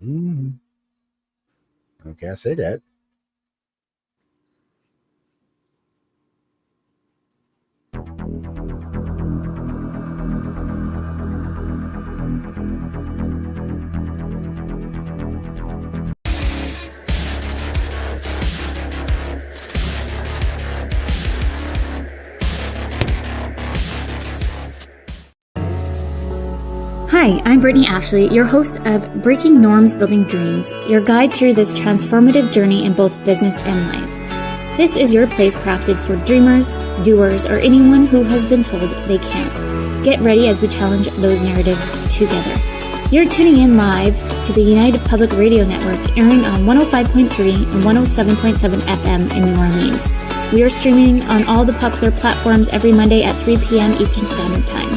Mm-hmm. Okay, I say that. Hi, I'm Brittany Ashley, your host of Breaking Norms, Building Dreams, your guide through this transformative journey in both business and life. This is your place crafted for dreamers, doers, or anyone who has been told they can't. Get ready as we challenge those narratives together. You're tuning in live to the United Public Radio Network, airing on 105.3 and 107.7 FM in New Orleans. We are streaming on all the popular platforms every Monday at 3 p.m. Eastern Standard Time.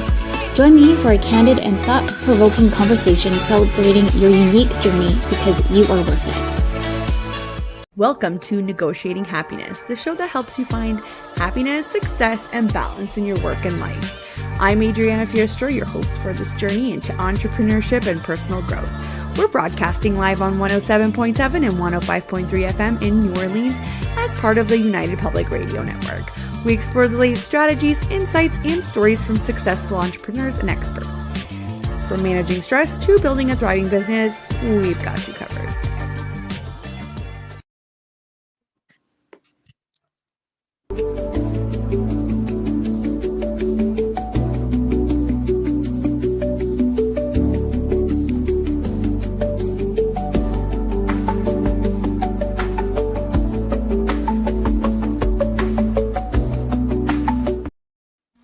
Join me for a candid and thought-provoking conversation celebrating your unique journey because you are worth it. Welcome to Negotiating Happiness, the show that helps you find happiness, success, and balance in your work and life. I'm Adriana Fiestra, your host for this journey into entrepreneurship and personal growth. We're broadcasting live on 107.7 and 105.3 FM in New Orleans as part of the United Public Radio Network. We explore the latest strategies, insights, and stories from successful entrepreneurs and experts. From managing stress to building a thriving business, we've got you covered.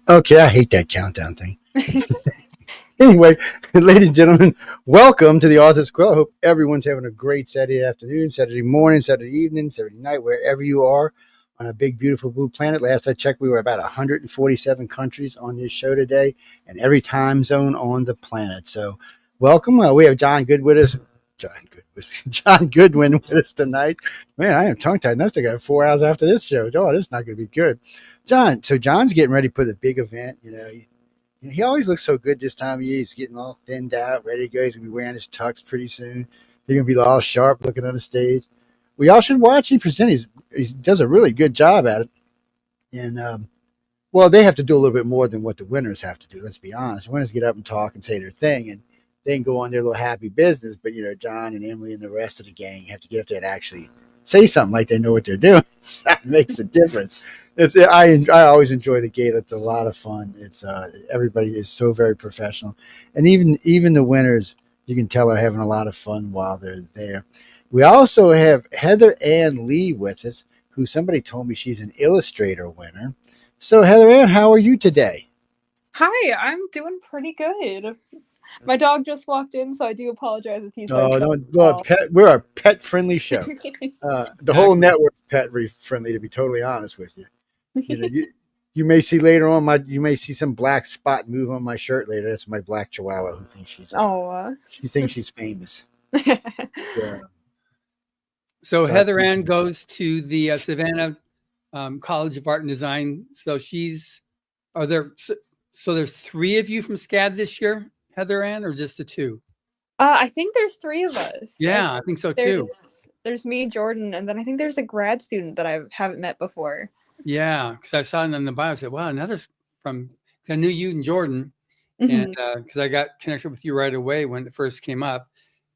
Okay, I hate that countdown thing. Anyway, ladies and gentlemen, welcome to the Author's Quill. I hope everyone's having a great Saturday afternoon, Saturday morning, Saturday evening, Saturday night, wherever you are on a big, beautiful blue planet. Last I checked, we were about 147 countries on this show today and every time zone on the planet. So welcome. We have John Goodwin with us. John Goodwin with us tonight. Man, I am tongue-tied. I think I got 4 hours after this show. Oh, this is not going to be good. John's getting ready for the big event. He always looks so good this time of year. He's getting all thinned out, ready to go. He's going to be wearing his tux pretty soon. He's going to be all sharp looking on the stage. We all should watch him present. He does a really good job at it. And, they have to do a little bit more than what the winners have to do. Let's be honest. The winners get up and talk and say their thing, and they can go on their little happy business. But, John and Emily and the rest of the gang have to get up there and actually say something like they know what they're doing. That makes a difference. I always enjoy the gala. It's a lot of fun. It's everybody is so very professional, and even the winners, you can tell, are having a lot of fun while they're there. We also have HeatherAnne Lee with us, who somebody told me she's an illustrator winner. So HeatherAnne, how are you today? Hi, I'm doing pretty good. My dog just walked in, so I do apologize if he's we're a pet-friendly show. The whole network is pet-friendly, to be totally honest with you. You may see later on you may see some black spot move on my shirt later. That's my black Chihuahua who thinks she thinks she's famous. So HeatherAnne goes to the Savannah College of Art and Design. So there's 3 of you from SCAD this year, HeatherAnne, or just the 2? I think there's 3 of us. Yeah, I think so too. There's me, Jordan, and then I think there's a grad student that I haven't met before. Yeah, because I saw it in the bio. I said, wow, another from, because I knew you and Jordan, and because I got connected with you right away when it first came up,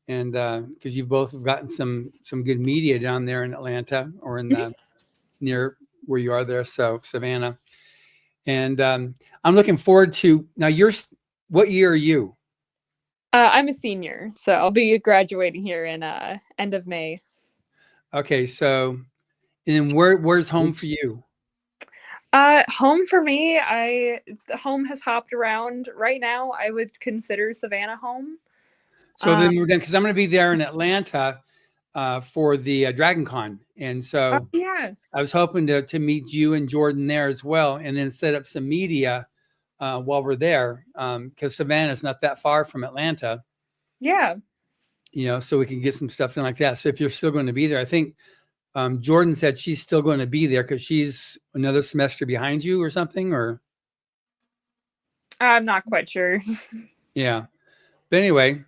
and because you've both gotten some good media down there in Atlanta or in the near where you are there, so Savannah. And I'm looking forward to, now what year are you? I'm a senior, so I'll be graduating here in end of May. Okay, so, and where's home for you? Home for me, home has hopped around. Right now, I would consider Savannah home. So then we're going, because I'm going to be there in Atlanta for the Dragon Con. And so yeah, I was hoping to meet you and Jordan there as well, and then set up some media while we're there, because Savannah is not that far from Atlanta. Yeah. So we can get some stuff in like that. So if you're still going to be there, I think Jordan said she's still going to be there because she's another semester behind you or something, or? I'm not quite sure. Yeah. But anyway,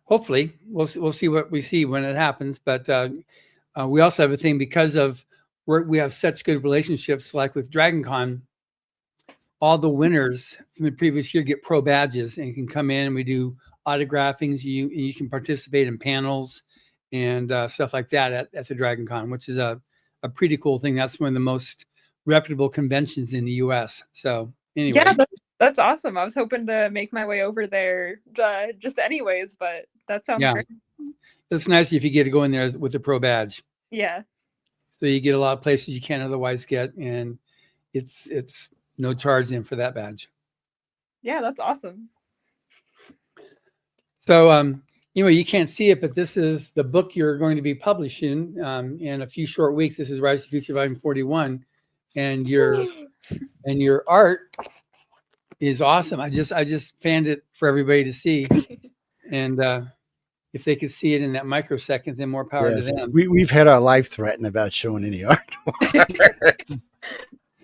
hopefully we'll see what we see when it happens. But we also have a thing because of we have such good relationships, like with Dragon Con. All the winners from the previous year get pro badges and can come in and we do autographings. You can participate in panels and stuff like that at the Dragon Con, which is a pretty cool thing. That's one of the most reputable conventions in the U.S. So anyway. Yeah, that's awesome. I was hoping to make my way over there just anyways, but that sounds great. It's nice if you get to go in there with a pro badge. Yeah. So you get a lot of places you can't otherwise get, and it's no charge in for that badge. Yeah, that's awesome. So anyway, you can't see it, but this is the book you're going to be publishing in a few short weeks. This is Rise to Future Volume 41, and your art is awesome. I just fanned it for everybody to see, and if they could see it in that microsecond, then more power to them. We've had our life threatened about showing any art.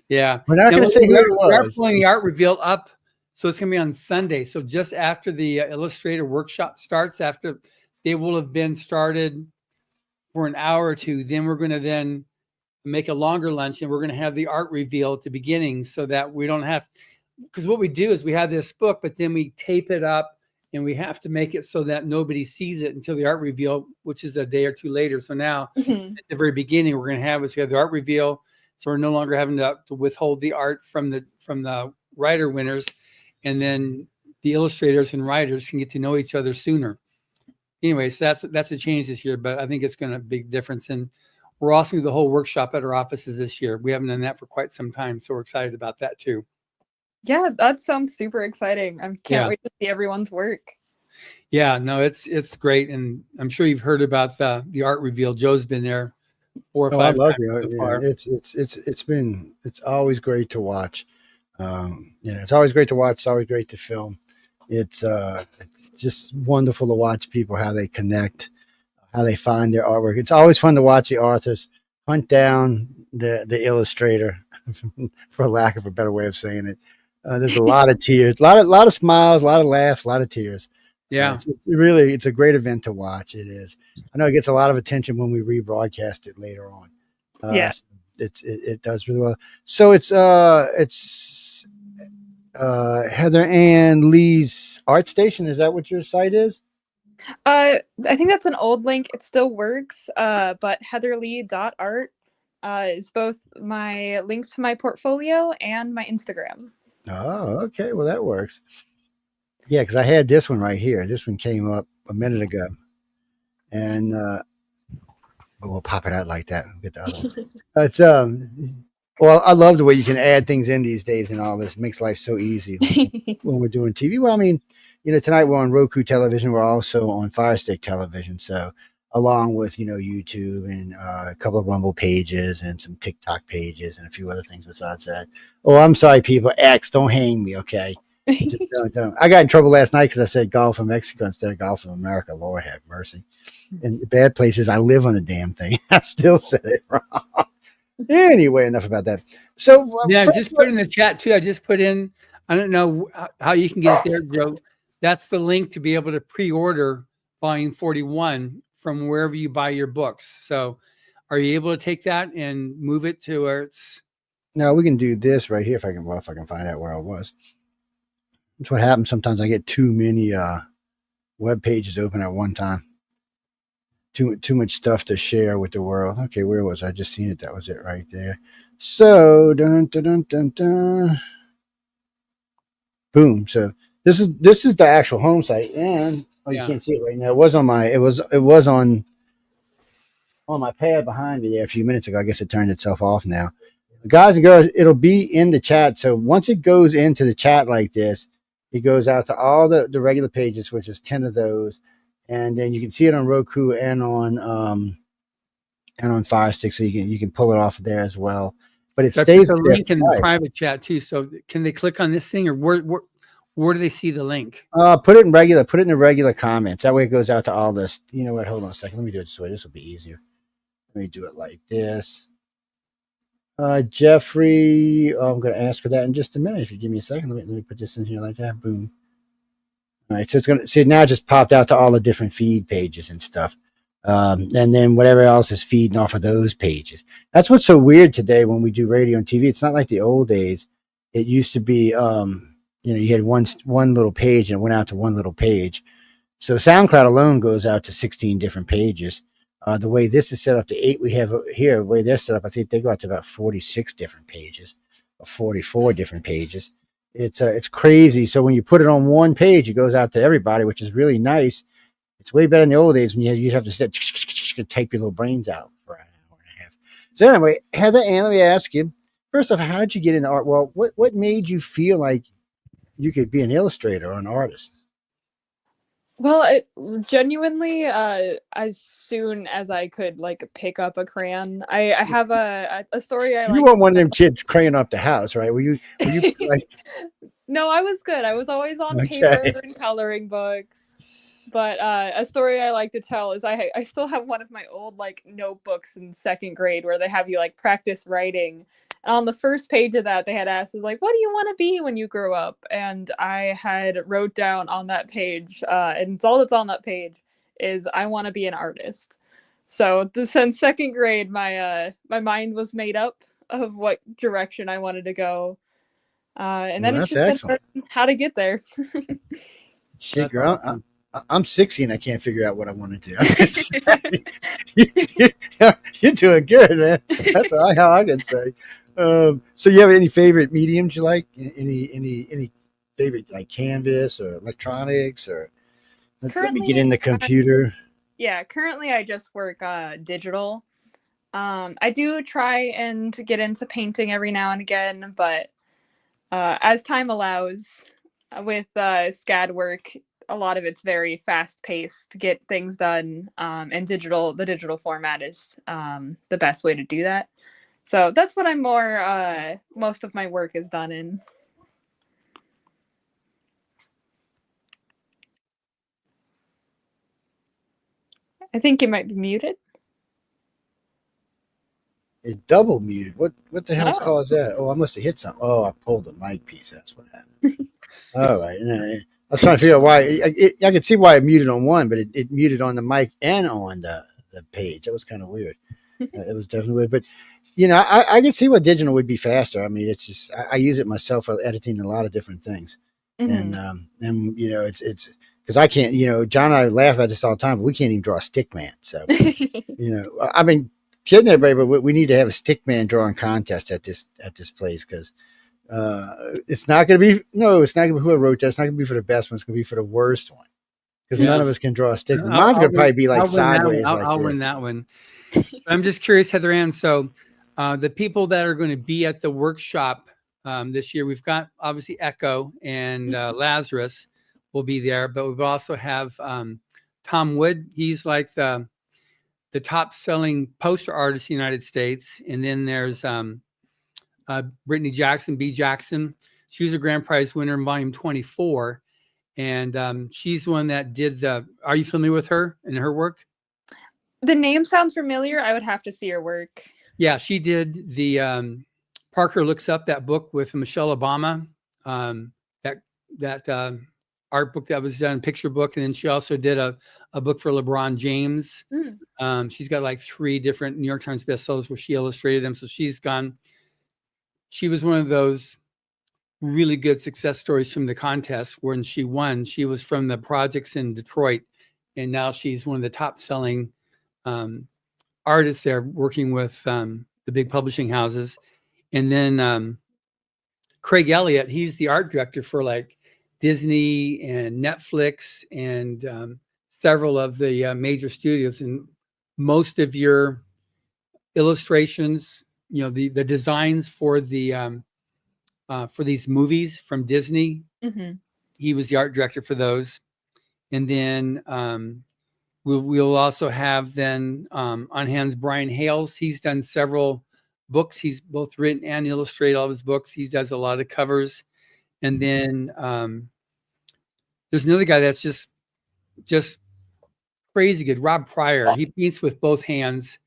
Yeah, we're not going to say who it was. We're pulling the art reveal up, so it's going to be on Sunday. So just after the illustrator workshop starts, after they will have been started for an hour or two, then we're going to then make a longer lunch, and we're going to have the art reveal at the beginning, so that we don't have. Because what we do is we have this book, but then we tape it up. And we have to make it so that nobody sees it until the art reveal, which is a day or two later. So now at the very beginning, we're going to have the art reveal. So we're no longer having to withhold the art from the writer winners. And then the illustrators and writers can get to know each other sooner. Anyway, so that's a change this year, but I think it's going to be a big difference. And we're also doing the whole workshop at our offices this year. We haven't done that for quite some time. So we're excited about that too. Yeah, that sounds super exciting. I can't wait to see everyone's work. Yeah, no, it's great, and I'm sure you've heard about the art reveal. Joe's been there 4 or 5 times. I love the art. Yeah, it's always great to watch. It's always great to watch. It's always great to film. It's just wonderful to watch people, how they connect, how they find their artwork. It's always fun to watch the authors hunt down the illustrator, for lack of a better way of saying it. There's a lot of tears, a lot of smiles, a lot of laughs, a lot of tears. Yeah, it's a great event to watch. It is. I know it gets a lot of attention when we rebroadcast it later on. It does really well. So it's HeatherAnne Lee's Art Station. Is that what your site is? I think that's an old link. It still works. But heatherlee.art is both my links to my portfolio and my Instagram. Oh, okay. Well, that works. Yeah, because I had this one right here. This one came up a minute ago. And we'll pop it out like that. We'll get the other one. Well, I love the way you can add things in these days and all this. It makes life so easy when we're doing TV. Well, I mean, tonight we're on Roku television. We're also on Fire Stick television. So along with, YouTube and a couple of Rumble pages and some TikTok pages and a few other things besides that. Oh, I'm sorry, people. X, don't hang me, okay? Just don't. I got in trouble last night because I said Gulf of Mexico instead of Gulf of America. Lord have mercy. And the bad places, I live on the damn thing. I still said it wrong. Anyway, enough about that. So just put in the chat too. I just put in, I don't know how you can get it there, Joe. That's the link to be able to pre-order volume 41 from wherever you buy your books. So are you able to take that and move it to where it's? No, we can do this right here if I can find out where I was. That's what happens. Sometimes I get too many web pages open at one time. Too much stuff to share with the world. Okay, where was I? Just seen it. That was it right there. So boom. So this is the actual home site, and you can't see it right now. It was on my pad behind me there a few minutes ago. I guess it turned itself off now. Guys and girls, it'll be in the chat. So once it goes into the chat like this, it goes out to all the regular pages, which is 10 of those. And then you can see it on Roku and on Fire Stick, so you can pull it off of there as well. But it stays a link in the private chat too. So can they click on this thing, or where do they see the link? Put it in the regular comments. That way it goes out to all this. You know what? Hold on a second. Let me do it this way. This will be easier. Let me do it like this. Jeffrey, I'm going to ask for that in just a minute. If you give me a second, let me put this in here like that. Boom. All right, so it's going to see now it just popped out to all the different feed pages and stuff. And then whatever else is feeding off of those pages. That's what's so weird today when we do radio and TV. It's not like the old days. It used to be, you had one little page and it went out to one little page. So SoundCloud alone goes out to 16 different pages. The way this is set up, the 8 we have here, the way they're set up, I think they go out to about 46 different pages or 44 different pages. It's crazy. So when you put it on one page, it goes out to everybody, which is really nice. It's way better in the old days when you'd have to sit and type your little brains out for an hour and a half. So anyway, HeatherAnne, let me ask you, first off, how did you get into art? Well, what made you feel like you could be an illustrator or an artist? Well, genuinely, as soon as I could like pick up a crayon, I have a story I like. You weren't one of them kids crayon up the house, right? Were you like? No, I was good. I was always on paper and coloring books. But a story I like to tell is I still have one of my old like notebooks in second grade where they have you like practice writing. And on the first page of that, they had asked, like, what do you want to be when you grow up? And I had wrote down on that page, and it's all that's on that page, is I want to be an artist. So since second grade, my mind was made up of what direction I wanted to go. And then it's just been how to get there. Shit, girl. I'm 60 and I can't figure out what I want to do. You're doing good, man. That's how I can say. So you have any favorite mediums you like? Any favorite like canvas or electronics or let me get in the computer. Currently I just work digital. I do try and get into painting every now and again, but as time allows with SCAD work, a lot of it's very fast paced to get things done. And the digital format is the best way to do that. So that's what I'm most of my work is done in. I think you might be muted. It double muted. What the hell caused that? Oh, I must have hit something. Oh, I pulled the mic piece. That's what happened. All right. I was trying to figure out why. I could see why it muted on one, but it muted on the mic and on the page. That was kind of weird. It was definitely weird. But, I can see why digital would be faster. I mean, it's just, I use it myself for editing a lot of different things. Mm-hmm. And it's because I can't, John and I laugh about this all the time, but we can't even draw a stick man. So, I've been kidding everybody, but we need to have a stick man drawing contest at this place because it's not going to be who wrote that. It's not going to be for the best one. It's going to be for the worst one because none of us can draw a stick. Mine's going to probably be like sideways. I'll win that one. I'm just curious, HeatherAnne. So the people that are going to be at the workshop this year, we've got obviously Echo and Lazarus will be there, but we also have Tom Wood. He's like the top selling poster artist in the United States. And then there's Brittany Jackson, B. Jackson. She was a grand prize winner in volume 24. And she's the one that did are you familiar with her and her work? The name sounds familiar. I would have to see her work. Yeah, she did the Parker Looks Up, that book with Michelle Obama, that art book that was done, picture book. And then she also did a book for LeBron James. She's got like 3 different New York Times bestsellers where she illustrated them. So she was one of those really good success stories from the contest when she won. She was from the projects in Detroit, and now she's one of the top selling artists there working with the big publishing houses. And then Craig Elliott, he's the art director for like Disney and Netflix and several of the major studios. And most of your illustrations, the designs for the for these movies from Disney, he was the art director for those. And then we'll also have then on hands Brian Hales. He's done several books. He's both written and illustrated all of his books. He does a lot of covers. And then there's another guy that's just crazy good, Rob Pryor. He paints with both hands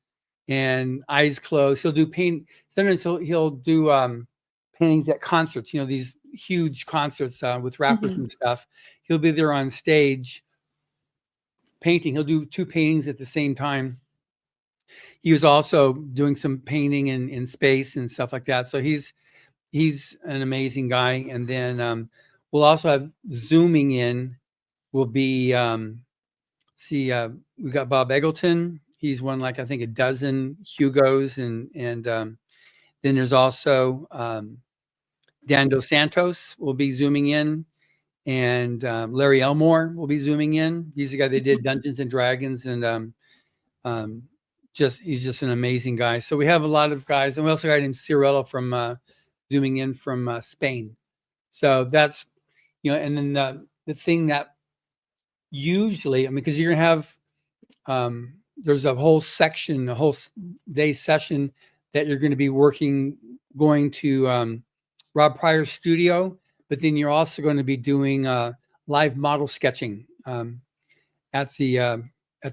and eyes closed. He'll do paint. Sometimes he'll do paintings at concerts. These huge concerts with rappers and stuff. He'll be there on stage painting. He'll do 2 paintings at the same time. He was also doing some painting in space and stuff like that. So he's an amazing guy. And then we'll also have zooming in will be we got Bob Eggleton. He's won like I think a dozen Hugos, and then there's also Dan Dos Santos will be zooming in, and Larry Elmore will be zooming in. He's the guy that did Dungeons and Dragons, and he's just an amazing guy. So we have a lot of guys, and we also got him Cirello from zooming in from Spain. So that's and then the thing that usually, I mean, because you're gonna have there's a whole section, a whole day session that you're going to be going to Rob Pryor's studio, but then you're also going to be doing live model sketching at the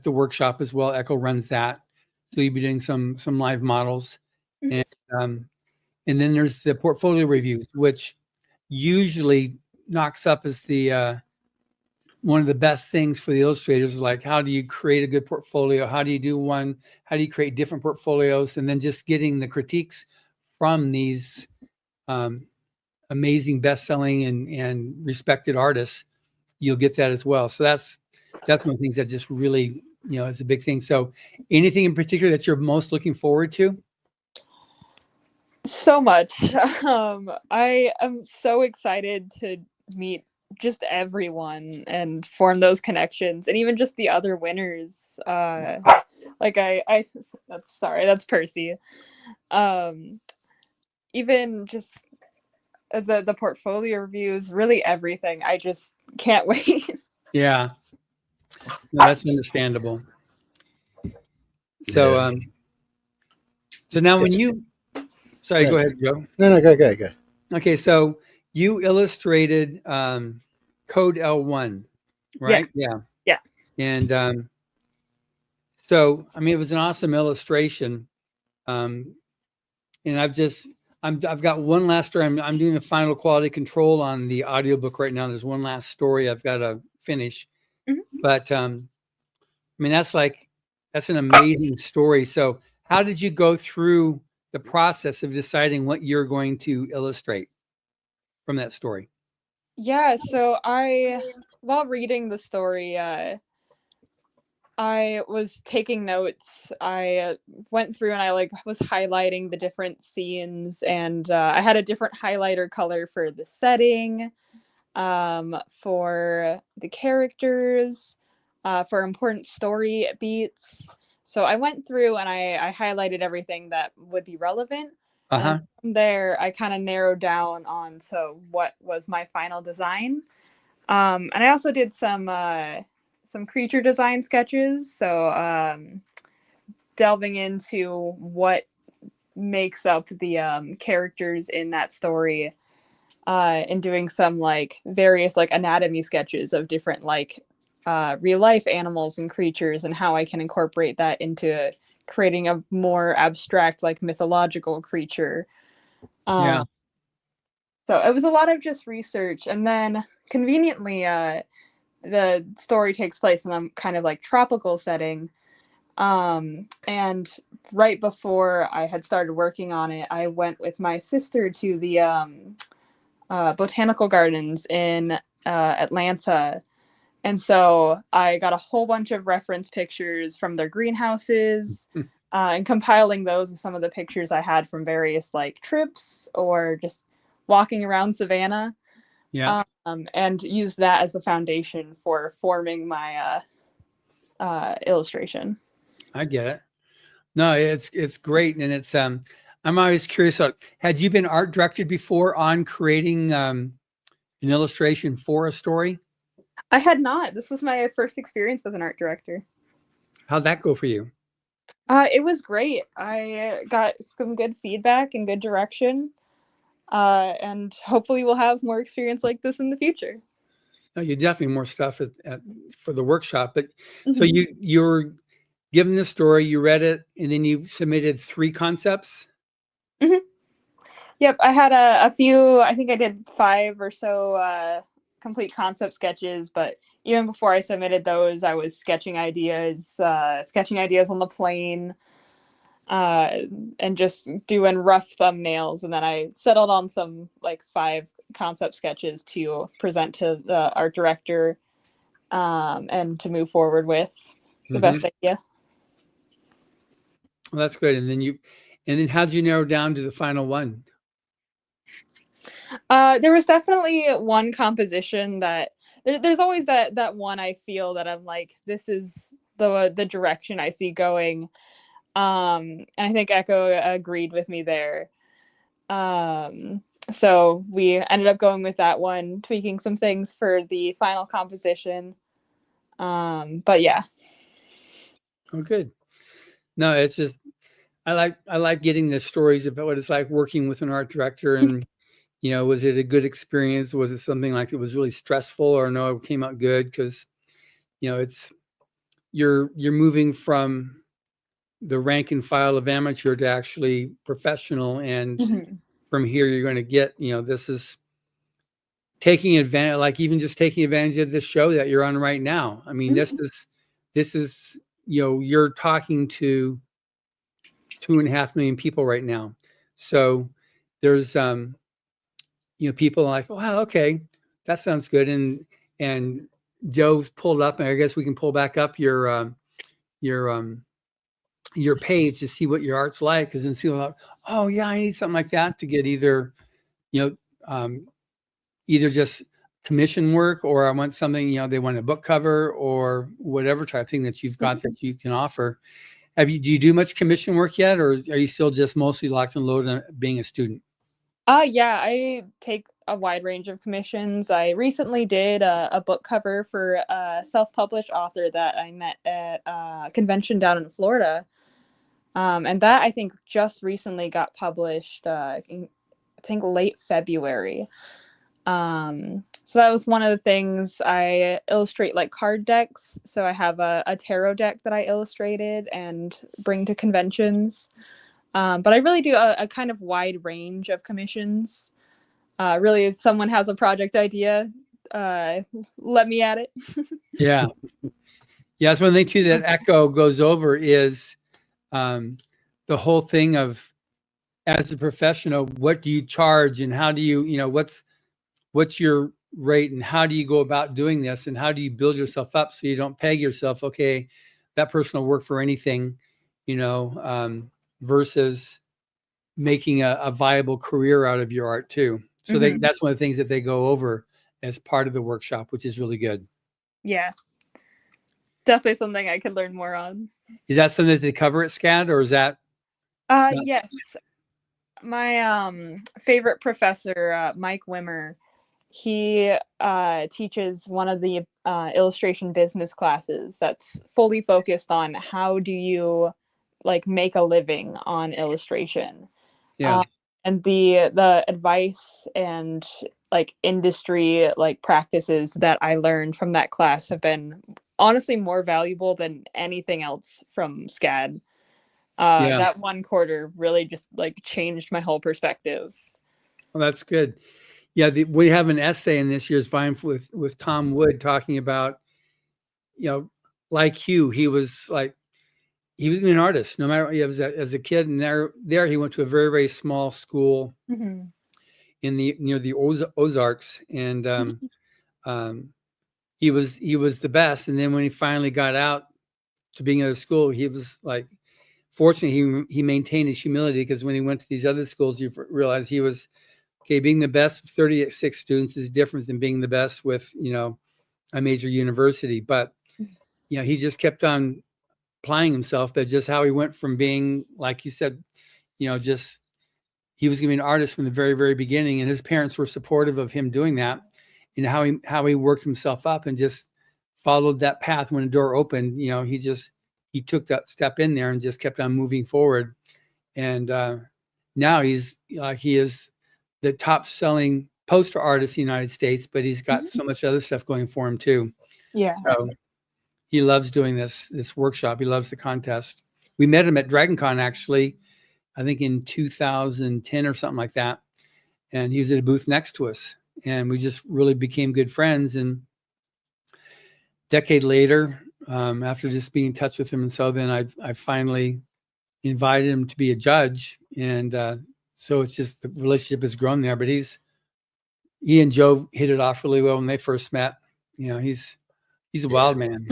workshop as well. Echo runs that, so you'll be doing some live models, and then there's the portfolio reviews, which usually knocks up as the one of the best things for the illustrators is like, how do you create a good portfolio? How do you do one? How do you create different portfolios? And then just getting the critiques from these amazing best-selling and respected artists, you'll get that as well. So that's one of the things that just really, is a big thing. So anything in particular that you're most looking forward to? So much. I am so excited to meet just everyone and form those connections, and even just the other winners. That's Percy. Even just the portfolio reviews, really everything. I just can't wait. Yeah, no, that's understandable. So so now when you sorry, go ahead, Joe. No, go. Okay, so you illustrated Code L1, right? Yeah. And so, I mean, it was an awesome illustration. And I've got one last story. I'm doing the final quality control on the audiobook right now. There's one last story I've got to finish. But I mean, that's an amazing story. So how did you go through the process of deciding what you're going to illustrate from that story? Yeah, so while reading the story, I was taking notes. I went through and I was highlighting the different scenes, and I had a different highlighter color for the setting, for the characters, for important story beats. So I went through and I highlighted everything that would be relevant. And from there, I kind of narrowed down on what was my final design. And I also did some creature design sketches. So delving into what makes up the characters in that story, and doing some various anatomy sketches of different real life animals and creatures, and how I can incorporate that into creating a more abstract mythological creature. So it was a lot of just research, and then conveniently the story takes place in a kind of tropical setting, and right before I had started working on it, I went with my sister to the botanical gardens in Atlanta. And so I got a whole bunch of reference pictures from their greenhouses, and compiling those with some of the pictures I had from various trips or just walking around Savannah. Yeah. And use that as the foundation for forming my illustration. I get it. No, it's great, and it's I'm always curious. Had you been art directed before on creating an illustration for a story? I had not. This was my first experience with an art director. How'd that go for you? It was great. I got some good feedback and good direction. And hopefully we'll have more experience like this in the future. No, you definitely more stuff for the workshop. But so you're given the story, you read it, and then you submitted 3 concepts? Yep, I had a few. I think I did 5 or so complete concept sketches, but even before I submitted those, I was sketching ideas on the plane, and just doing rough thumbnails. And then I settled on some like 5 concept sketches to present to the art director, and to move forward with the best idea. Well, that's good. And then how did you narrow down to the final one? There was definitely one composition that there's always that one I feel that I'm like, this is the direction I see going. And I think Echo agreed with me there. So we ended up going with that one, tweaking some things for the final composition. But yeah. Oh, good. No, it's just I like getting the stories about what it's like working with an art director, and was it a good experience? Was it something like it was really stressful, or no, it came out good? Because it's you're moving from the rank and file of amateur to actually professional, and from here you're going to get this is taking advantage, like even just taking advantage of this show that you're on right now. I mean, this is you're talking to 2.5 million people right now. So there's people are like, wow, okay, that sounds good. And Joe's pulled up, and I guess we can pull back up your page to see what your art's like, because then people are like, oh yeah, I need something like that to get either just commission work, or I want something, they want a book cover or whatever type of thing that you've got that you can offer. Do you do much commission work yet, or are you still just mostly locked and loaded on being a student? Yeah, I take a wide range of commissions. I recently did a book cover for a self-published author that I met at a convention down in Florida. And that I think just recently got published, I think late February. So that was one of the things. I illustrate like card decks. So I have a tarot deck that I illustrated and bring to conventions. But I really do a kind of wide range of commissions. Really, if someone has a project idea, let me at it. Yeah. That's one thing too that Echo goes over is the whole thing of, as a professional, what do you charge, and how do you, what's your rate, and how do you go about doing this, and how do you build yourself up so you don't peg yourself, okay, that person will work for anything, versus making a viable career out of your art too. So that's one of the things that they go over as part of the workshop, which is really good. Yeah. Definitely something I could learn more on. Is that something that they cover at SCAD, or is that? Yes. My favorite professor, Mike Wimmer, he teaches one of the illustration business classes that's fully focused on how do you like make a living on illustration. Yeah. And the advice and like industry like practices that I learned from that class have been honestly more valuable than anything else from SCAD. That one quarter really just like changed my whole perspective. Well, that's good. Yeah, we have an essay in this year's Vine with Tom Wood talking about, like Hugh, he was an artist, no matter as a kid, and there he went to a very, very small school in the Ozarks, and he was the best. And then when he finally got out to being at a school, he was like, fortunately, he maintained his humility, because when he went to these other schools, you realize he was, okay, being the best with 36 students is different than being the best with, a major university. But, he just kept on applying himself. But just how he went from being, like you said, he was going to be an artist from the very, very beginning. And his parents were supportive of him doing that, and how he worked himself up and just followed that path. When a door opened, he took that step in there and just kept on moving forward. And now he is the top selling poster artist in the United States, but he's got so much other stuff going for him too. Yeah. So he loves doing this workshop. He loves the contest. We met him at Dragon Con, actually, I think in 2010 or something like that. and he was at a booth next to us, and we just really became good friends. And a decade later, after just being in touch with him, and so then I finally invited him to be a judge, and so it's just the relationship has grown there. But he and Joe hit it off really well when they first met. He's a wild man.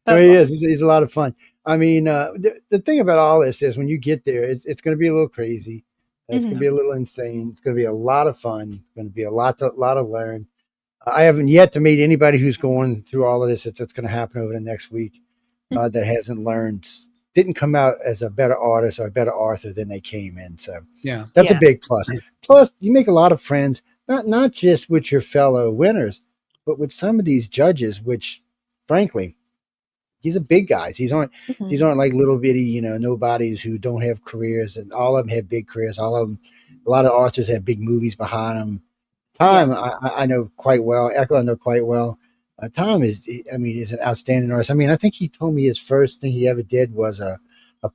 Well, he is. He's a lot of fun. I mean, the thing about all this is when you get there, it's going to be a little crazy. It's going to be a little insane. It's going to be a lot of fun. It's going to be a lot to learn. I haven't yet to meet anybody who's going through all of this. That's going to happen over the next week that hasn't learned, didn't come out as a better artist or a better author than they came in. So that's a big plus. Plus, you make a lot of friends, not just with your fellow winners, but with some of these judges, which, frankly, these are big guys. These aren't like little bitty, nobodies who don't have careers, and all of them have big careers. All of them, a lot of authors have big movies behind them. Tom, I know quite well. Echo, I know quite well. Tom is an outstanding artist. I mean, I think he told me his first thing he ever did was a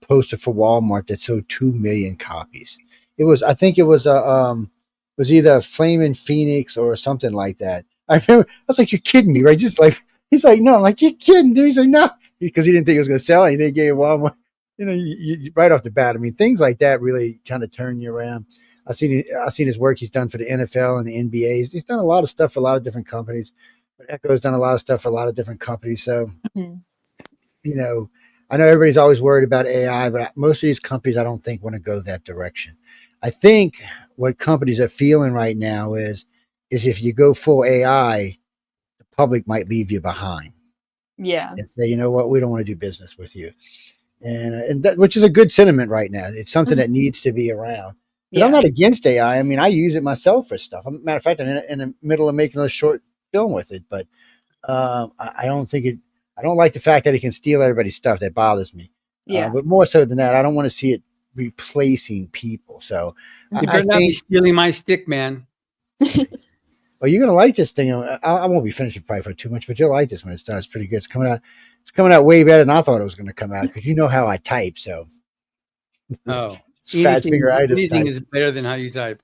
poster for Walmart that sold 2 million copies. I think it was either a Flaming Phoenix or something like that. I remember, I was like, you're kidding me, right? Just like, he's like, no, I'm like, you're kidding, dude. He's like, no, because he didn't think it was going to sell anything. He gave Walmart, you right off the bat. I mean, things like that really kind of turn you around. I've seen his work he's done for the NFL and the NBA. He's done a lot of stuff for a lot of different companies. But Echo's done a lot of stuff for a lot of different companies. So, I know everybody's always worried about AI, but most of these companies, I don't think want to go that direction. I think what companies are feeling right now is if you go full AI, the public might leave you behind. Yeah. And say, you know what, we don't want to do business with you. And that, which is a good sentiment right now. It's something that needs to be around. But I'm not against AI. I mean, I use it myself for stuff. Matter of fact, I'm in the middle of making a short film with it, but I don't like the fact that it can steal everybody's stuff. That bothers me. But more so than that, I don't want to see it replacing people. So you better not be stealing my stick, man. Well, you're gonna like this thing. I won't be finishing probably for too much, but you'll like this when it's done. It's pretty good. It's coming out way better than I thought it was going to come out, because you know how I type. So anything is better than how you type.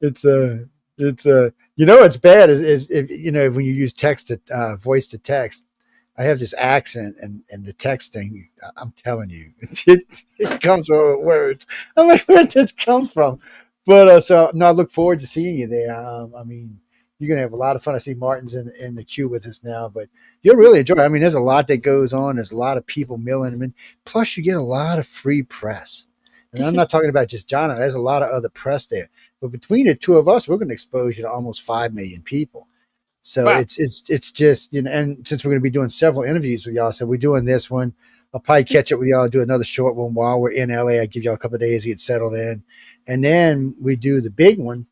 It's what's bad is if when you use voice to text. I have this accent and the texting. I'm telling you, it comes with words. I'm like, where did it come from? But I look forward to seeing you there. I mean, you're gonna have a lot of fun. I see Martin's in the queue with us now, but you'll really enjoy it. I mean, there's a lot that goes on. There's a lot of people milling them in. Plus, you get a lot of free press. And I'm not talking about just John. There's a lot of other press there. But between the two of us, we're going to expose you to almost 5 million people. So it's just, and since we're going to be doing several interviews with y'all, so we're doing this one. I'll probably catch up with y'all, do another short one while we're in LA. I give y'all a couple of days to get settled in. And then we do the big one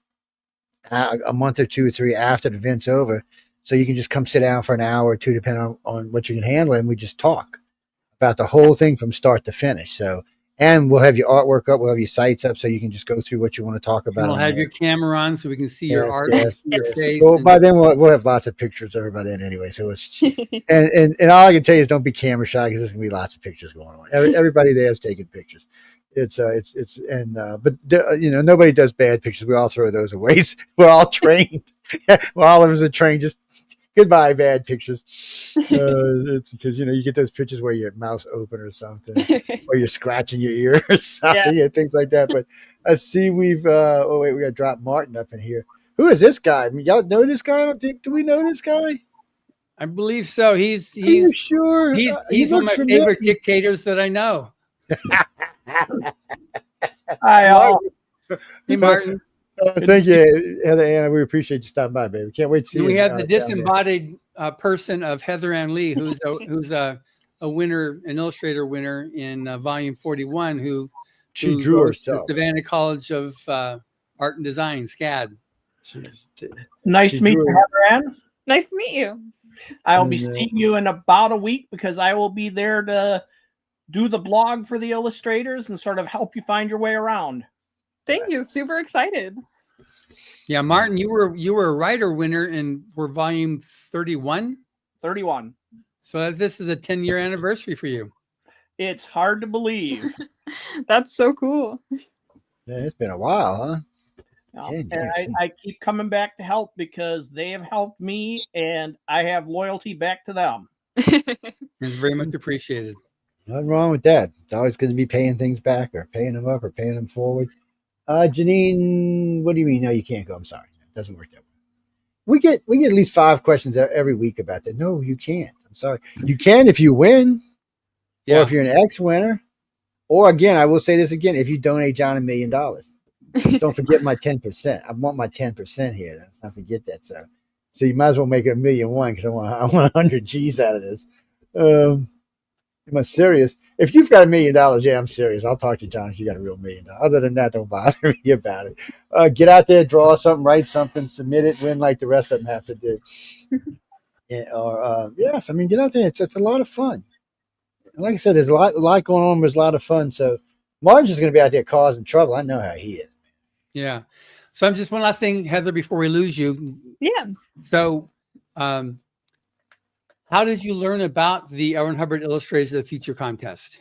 a month or 2 or 3 after the event's over. So you can just come sit down for an hour or two, depending on what you can handle. And we just talk about the whole thing from start to finish. So, and we'll have your artwork up. We'll have your sites up so you can just go through what you want to talk about. We'll have your camera on so we can see your art. Your face. Well, by then we'll have lots of pictures of everybody then anyway. So it's and all I can tell you is don't be camera shy, because there's gonna be lots of pictures going on. Everybody there is taking pictures. But nobody does bad pictures. We all throw those away. We're all trained. Well, all of us are trained. Just goodbye bad pictures. It's because you get those pictures where your mouth's open or something, or you're scratching your ear or something, and things like that. But I see we got to drop Martin up in here. Who is this guy? I mean, y'all know this guy? Do we know this guy? I believe so. He's sure. He's one of my favorite dictators that I know. Hi, all. Hey, Martin. Thank you, HeatherAnne. We appreciate you stopping by, baby. Can't wait to see you. We have the disembodied person of HeatherAnne Lee, who's a winner, an illustrator winner in volume 41, who drew herself. Savannah College of Art and Design, SCAD. Nice to meet you, HeatherAnne. Nice to meet you. I will be seeing you in about a week, because I will be there to do the blog for the illustrators and sort of help you find your way around. Thank you. Super excited. Yeah, Martin, you were a writer winner for volume 31. 31. So this is a 10-year anniversary for you. It's hard to believe. That's so cool. Yeah, it's been a while, huh? And I keep coming back to help because they have helped me and I have loyalty back to them. It's very much appreciated. Nothing wrong with that. It's always good to be paying things back or paying them up or paying them forward. Janine, what do you mean? No, you can't go. I'm sorry. It doesn't work that way. We get at least 5 questions every week about that. No, you can't. I'm sorry. You can if you win, or if you're an ex-winner, or again, I will say this again: if you donate John $1 million, just don't forget my 10%. I want my 10% here. Let's not forget that. So you might as well make it 1,000,001 because I want 100 G's out of this. Am I serious? If you've got $1 million, yeah, I'm serious. I'll talk to John if you got a real $1 million. Other than that, don't bother me about it. Get out there, draw something, write something, submit it, win like the rest of them have to do. Yes, I mean, get out there. It's a lot of fun. Like I said, there's a lot going on. There's a lot of fun. So Marge is going to be out there causing trouble. I know how he is. Yeah. So I'm just one last thing, Heather, before we lose you. Yeah. So, how did you learn about the L. Ron Hubbard Illustrators of the Future contest?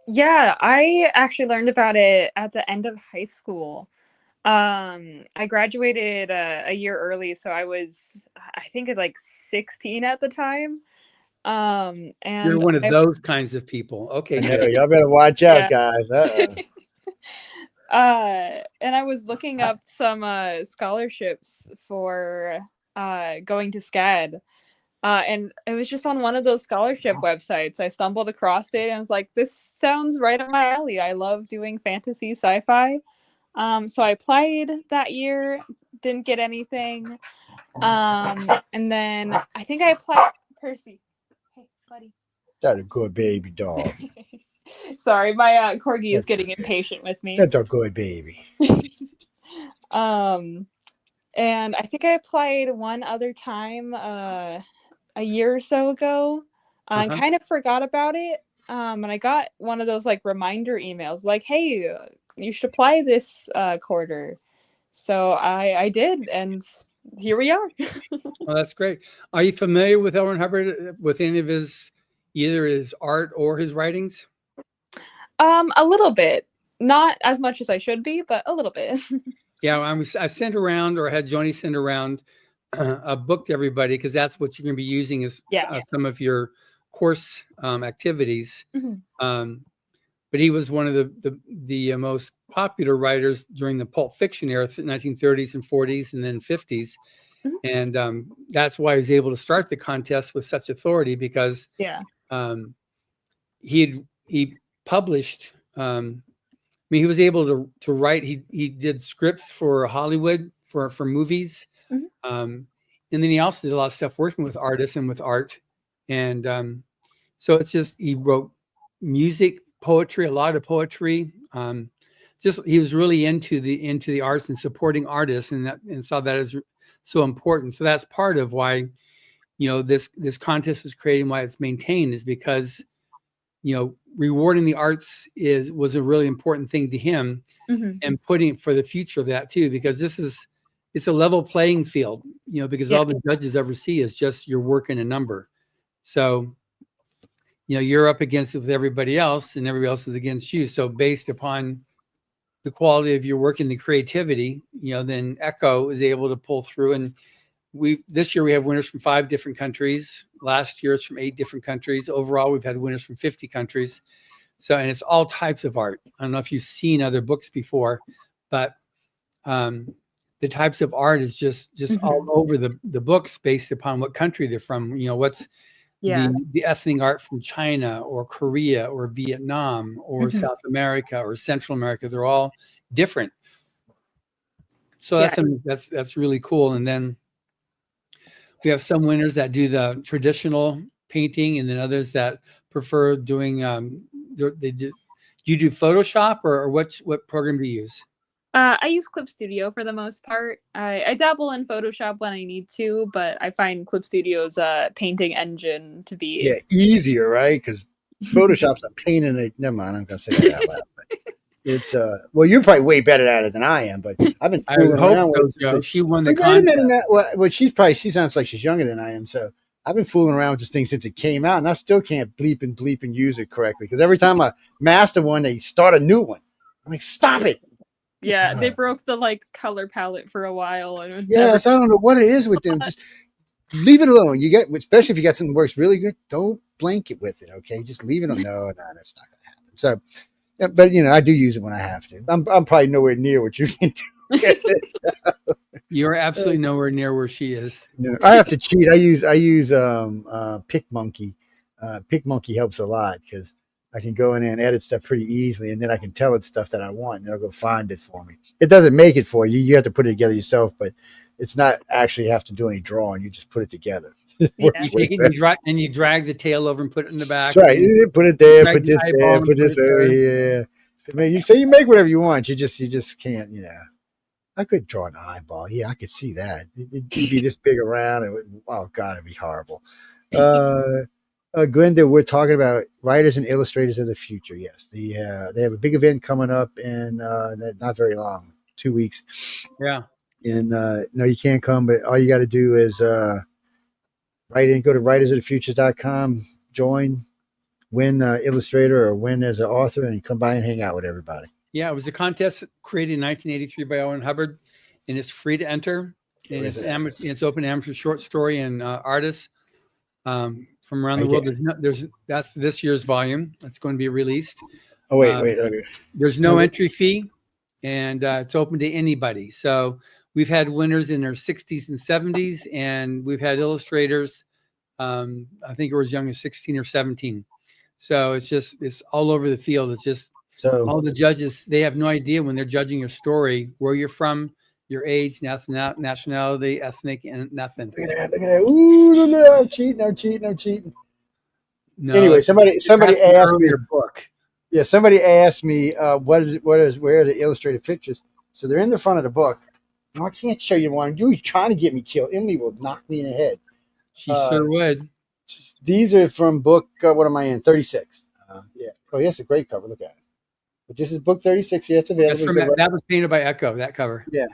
Yeah, I actually learned about it at the end of high school. I graduated a year early, so I think like 16 at the time. And you're one of those kinds of people. Okay, y'all better watch out, guys. And I was looking up some scholarships for going to SCAD. And it was just on one of those scholarship websites. I stumbled across it and was like, this sounds right up my alley. I love doing fantasy sci-fi. So I applied that year, didn't get anything. And then I think I applied. Percy. Hey, buddy. That's a good baby dog. Sorry, my corgi is getting impatient with me. That's a good baby. And I think I applied one other time a year or so ago and kind of forgot about it. And I got one of those like reminder emails like, hey, you should apply this quarter. So I did, and here we are. Well, that's great. Are you familiar with L. Ron Hubbard, with any of either his art or his writings? A little bit. Not as much as I should be, but a little bit. Yeah, I sent around, or I had Joni send around a book to everybody, because that's what you're going to be using as some of your course activities. But he was one of the most popular writers during the pulp fiction era, 1930s and 40s and then 50s. And that's why he was able to start the contest with such authority, because he published. He was able to write. He did scripts for Hollywood for movies, and then he also did a lot of stuff working with artists and with art. And so it's just, he wrote music, poetry, a lot of poetry. He was really into the arts and supporting artists, and saw that as so important. So that's part of why, this contest is created, and why it's maintained, is because, rewarding the arts was a really important thing to him, and putting for the future of that too, because it's a level playing field, because all the judges ever see is just your work in a number. So, you're up against it with everybody else, and everybody else is against you. So based upon the quality of your work and the creativity, then Echo is able to pull through. And this year we have winners from 5 different countries. Last year it's from 8 different countries. Overall, we've had winners from 50 countries. So, and it's all types of art. I don't know if you've seen other books before, but the types of art is just all over the books, based upon what country they're from. What's the ethnic art from China or Korea or Vietnam or South America or Central America. They're all different. So that's really cool. And then we have some winners that do the traditional painting, and then others that prefer doing do you do Photoshop, or what program do you use? I use Clip Studio for the most part. I dabble in Photoshop when I need to, but I find Clip Studio's painting engine to be easier, right? Because Photoshop's a pain in the. Never mind, I'm gonna say that out loud. But it's well, you're probably way better at it than I am, but I've been fooling around with it. She won the contest. Well, she sounds like she's younger than I am, so I've been fooling around with this thing since it came out, and I still can't bleep and use it correctly, because every time I master one, they start a new one. I'm like, stop it. Yeah, they broke the like color palette for a while, and yes, I don't know what it is with them. Just leave it alone. You get, especially if you got something that works really good, don't blanket with it. Okay, just leave it alone. No, that's not gonna happen. So, yeah, but I do use it when I have to. I'm probably nowhere near what you can do. You're absolutely nowhere near where she is. I have to cheat. I use PicMonkey. PicMonkey helps a lot because I can go in there and edit stuff pretty easily, and then I can tell it stuff that I want, and it'll go find it for me. It doesn't make it for you. You have to put it together yourself, but it's not actually have to do any drawing. You just put it together. You take it and you drag the tail over and put it in the back. That's right. You put it there, put this there, put this over here. I mean, you make whatever you want. You just can't, I could draw an eyeball. Yeah, I could see that. It'd be this big around. Oh God, it'd be horrible. Glenda, we're talking about writers and illustrators of the future. Yes, they have a big event coming up in not very long, 2 weeks. Yeah. And no, you can't come, but all you got to do is write in, go to writersofthefutures.com, join, win illustrator or win as an author, and come by and hang out with everybody. Yeah, it was a contest created in 1983 by Owen Hubbard, and it's free to enter. And it's open to amateur short story and artists from around the world. That's this year's volume. That's going to be released. Oh wait. Okay. There's no entry fee, and it's open to anybody. So we've had winners in their 60s and 70s, and we've had illustrators. I think it was as young as 16 or 17. So it's all over the field. It's just all the judges, they have no idea when they're judging your story, where you're from, your age, nationality, ethnic, and nothing. Look at that. Ooh, no, I'm cheating. No, anyway, somebody asked me your book. Yeah, somebody asked me where are the illustrated pictures? So they're in the front of the book. No, I can't show you one. You're trying to get me killed. Emily will knock me in the head. She sure would. These are from book, what am I in? 36. Yeah. Oh, yes, a great cover. Look at it. But this is book 36. Yeah, it's available. That was painted by Echo, that cover. Yeah.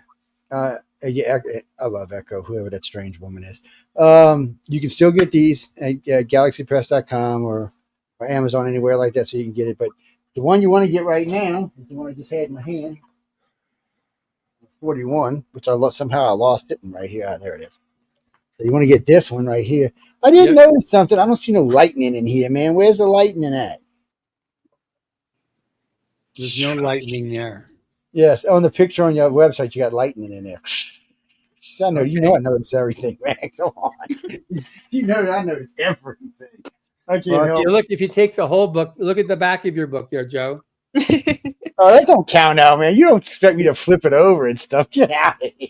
Yeah, I love Echo, whoever that strange woman is. You can still get these at galaxypress.com or Amazon, anywhere like that, so you can get it. But the one you want to get right now is the one I just had in my hand. 41, which somehow I lost it right here. There it is. So you want to get this one right here. I didn't notice something. I don't see no lightning in here, man. Where's the lightning at? There's no lightning there. Yes, on the picture on your website, you got lightning in there. I know, I notice everything, man. Come on. I notice everything. I can't help. If you take the whole book, look at the back of your book there, Joe. Oh, that don't count out, man. You don't expect me to flip it over and stuff. Get out of here.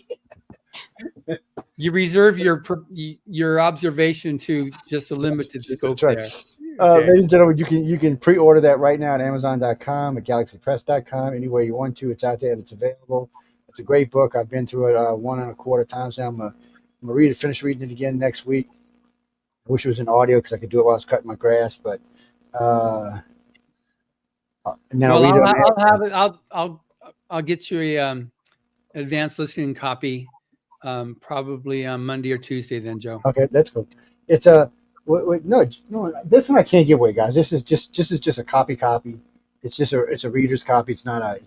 You reserve your observation to just a limited scope. Right. There. Ladies and gentlemen, you can pre-order that right now at Amazon.com, at GalaxyPress.com, anywhere you want to. It's out there. It's available. It's a great book. I've been through it 1.25 times now. I'm gonna finish reading it again next week. I wish it was in audio because I could do it while I was cutting my grass, but and then I'll have it. I'll get you a advanced listening copy probably on Monday or Tuesday. Then, Joe. Okay, that's cool. It's no, this one I can't give away, guys. This is just a copy. It's a reader's copy. It's not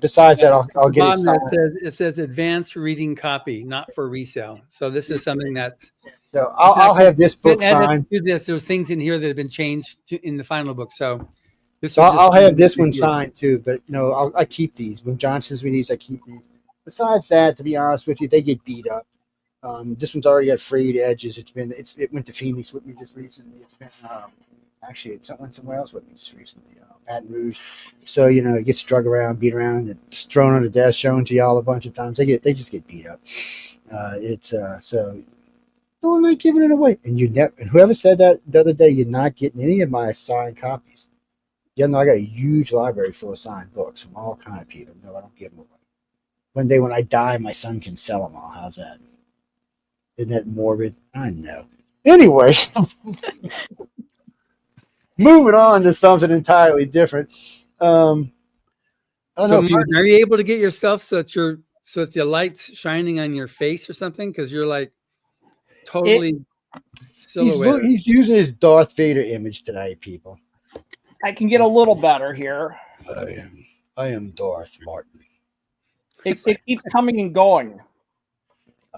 besides that, I'll get it. It says advanced reading copy, not for resale. So this is something that. So I'll have this book signed. There's things in here that have been changed in the final book. So. I'll have this one signed too, but I keep these. When John sends me these, I keep these. Besides that, to be honest with you, they get beat up. This one's already got frayed edges. It went to Phoenix with me just recently. It's been actually it went somewhere else with me just recently, Baton Rouge. So it gets drug around, beat around, it's thrown on the desk, shown to y'all a bunch of times. They just get beat up. So don't like giving it away. And whoever said that the other day, you're not getting any of my signed copies. I got a huge library full of signed books from all kind of people. No, I don't give them away. One day when I die, my son can sell them all. How's that? Isn't that morbid? I know. Anyway, moving on to something entirely different. Martin, are you able to get yourself so that the light's shining on your face or something? Because you're like totally silhouetted. He's using his Darth Vader image today, people. I can get a little better here. I am Darth Martin. It keeps coming and going.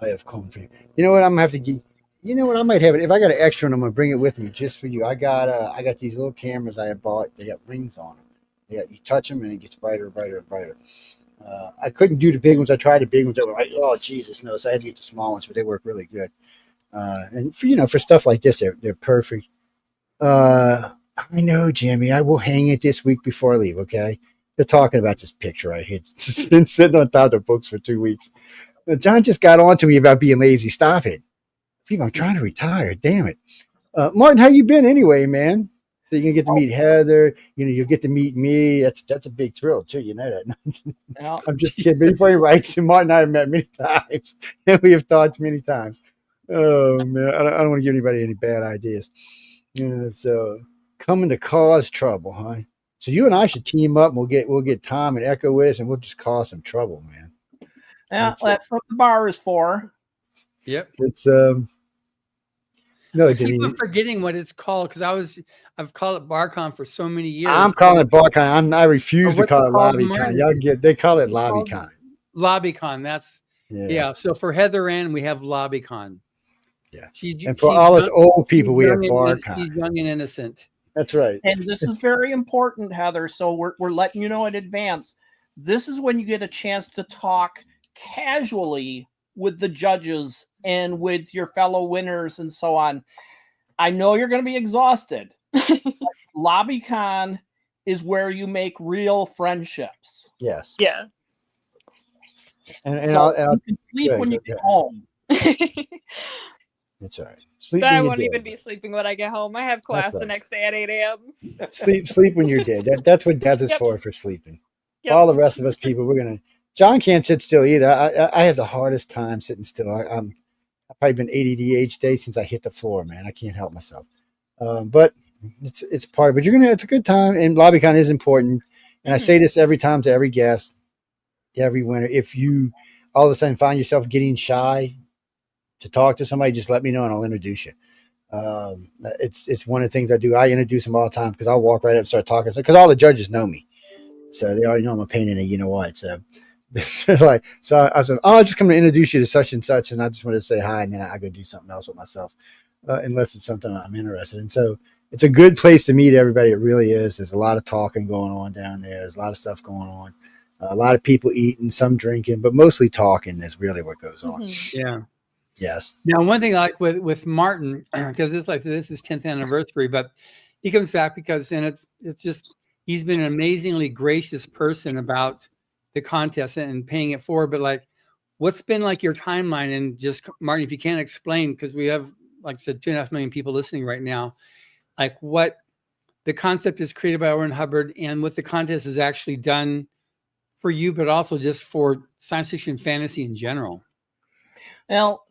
I have come for you. You know what? I'm gonna have to get. You know what? I might have it if I got an extra one. I'm gonna bring it with me just for you. I got these little cameras I bought. They got rings on them. You touch them and it gets brighter, brighter, and brighter. I couldn't do the big ones. I tried the big ones. They were like, oh Jesus, no! So I had to get the small ones, but they work really good. And for stuff like this, they're perfect. I know, Jimmy. I will hang it this week before I leave. Okay. They're talking about this picture right here. It's been sitting on top of the books for 2 weeks. John just got on to me about being lazy. Stop it. Steve, I'm trying to retire. Damn it. Martin, how you been anyway, man? So you're going to get to meet Heather. You'll get to meet me. That's a big thrill, too. You know that. Yeah. I'm just kidding. Before he writes, Martin and I have met many times. And we have talked many times. Oh, man. I don't want to give anybody any bad ideas. So coming to cause trouble, huh? So you and I should team up. And we'll get Tom and Echo with us, and we'll just cause some trouble, man. Yeah, that's what the bar is for. Yep. It's no, I keep on forgetting what it's called because I've called it BarCon for so many years. I'm calling it BarCon. I refuse to call it LobbyCon. They call it LobbyCon. LobbyCon. That's yeah. So for HeatherAnne, we have LobbyCon. Yeah. And for all us old people, we have BarCon. She's young and innocent. That's right. And this is very important, Heather. So we're letting you know in advance. This is when you get a chance to talk casually with the judges and with your fellow winners and so on. I know you're going to be exhausted. LobbyCon is where you make real friendships. Yes. Yeah. And you can sleep when you get home. That's all right. Sleep I won't even be sleeping when I get home. I have class the next day at 8 a.m. Sleep when you're dead. That's what death is for sleeping. Yep. All the rest of us people, John can't sit still either. I have the hardest time sitting still. I've probably been ADD each day since I hit the floor, man. I can't help myself. But it's part of it. It's a good time, and LobbyCon is important. And I say this every time to every guest, every winner. If you all of a sudden find yourself getting shy to talk to somebody, just let me know and I'll introduce you. It's one of the things I do. I introduce them all the time because I'll walk right up and start talking because all the judges know me, so they already know I'm a pain in the you know what. So I said, I'll just come to introduce you to such and such, and I just want to say hi, and then I go do something else with myself, unless it's something I'm interested in. So it's a good place to meet everybody. It really is. There's a lot of talking going on down there. There's a lot of stuff going on. A lot of people eating, some drinking, but mostly talking is really what goes on. Mm-hmm. Yeah. Yes. Now, one thing I like with Martin, because this is 10th anniversary, but he comes back because, and it's just, he's been an amazingly gracious person about the contest and paying it forward. But what's been your timeline? And just, Martin, if you can't explain, because we have, like I said, 2.5 million people listening right now, what the concept is created by Owen Hubbard and what the contest has actually done for you, but also just for science fiction fantasy in general. Well,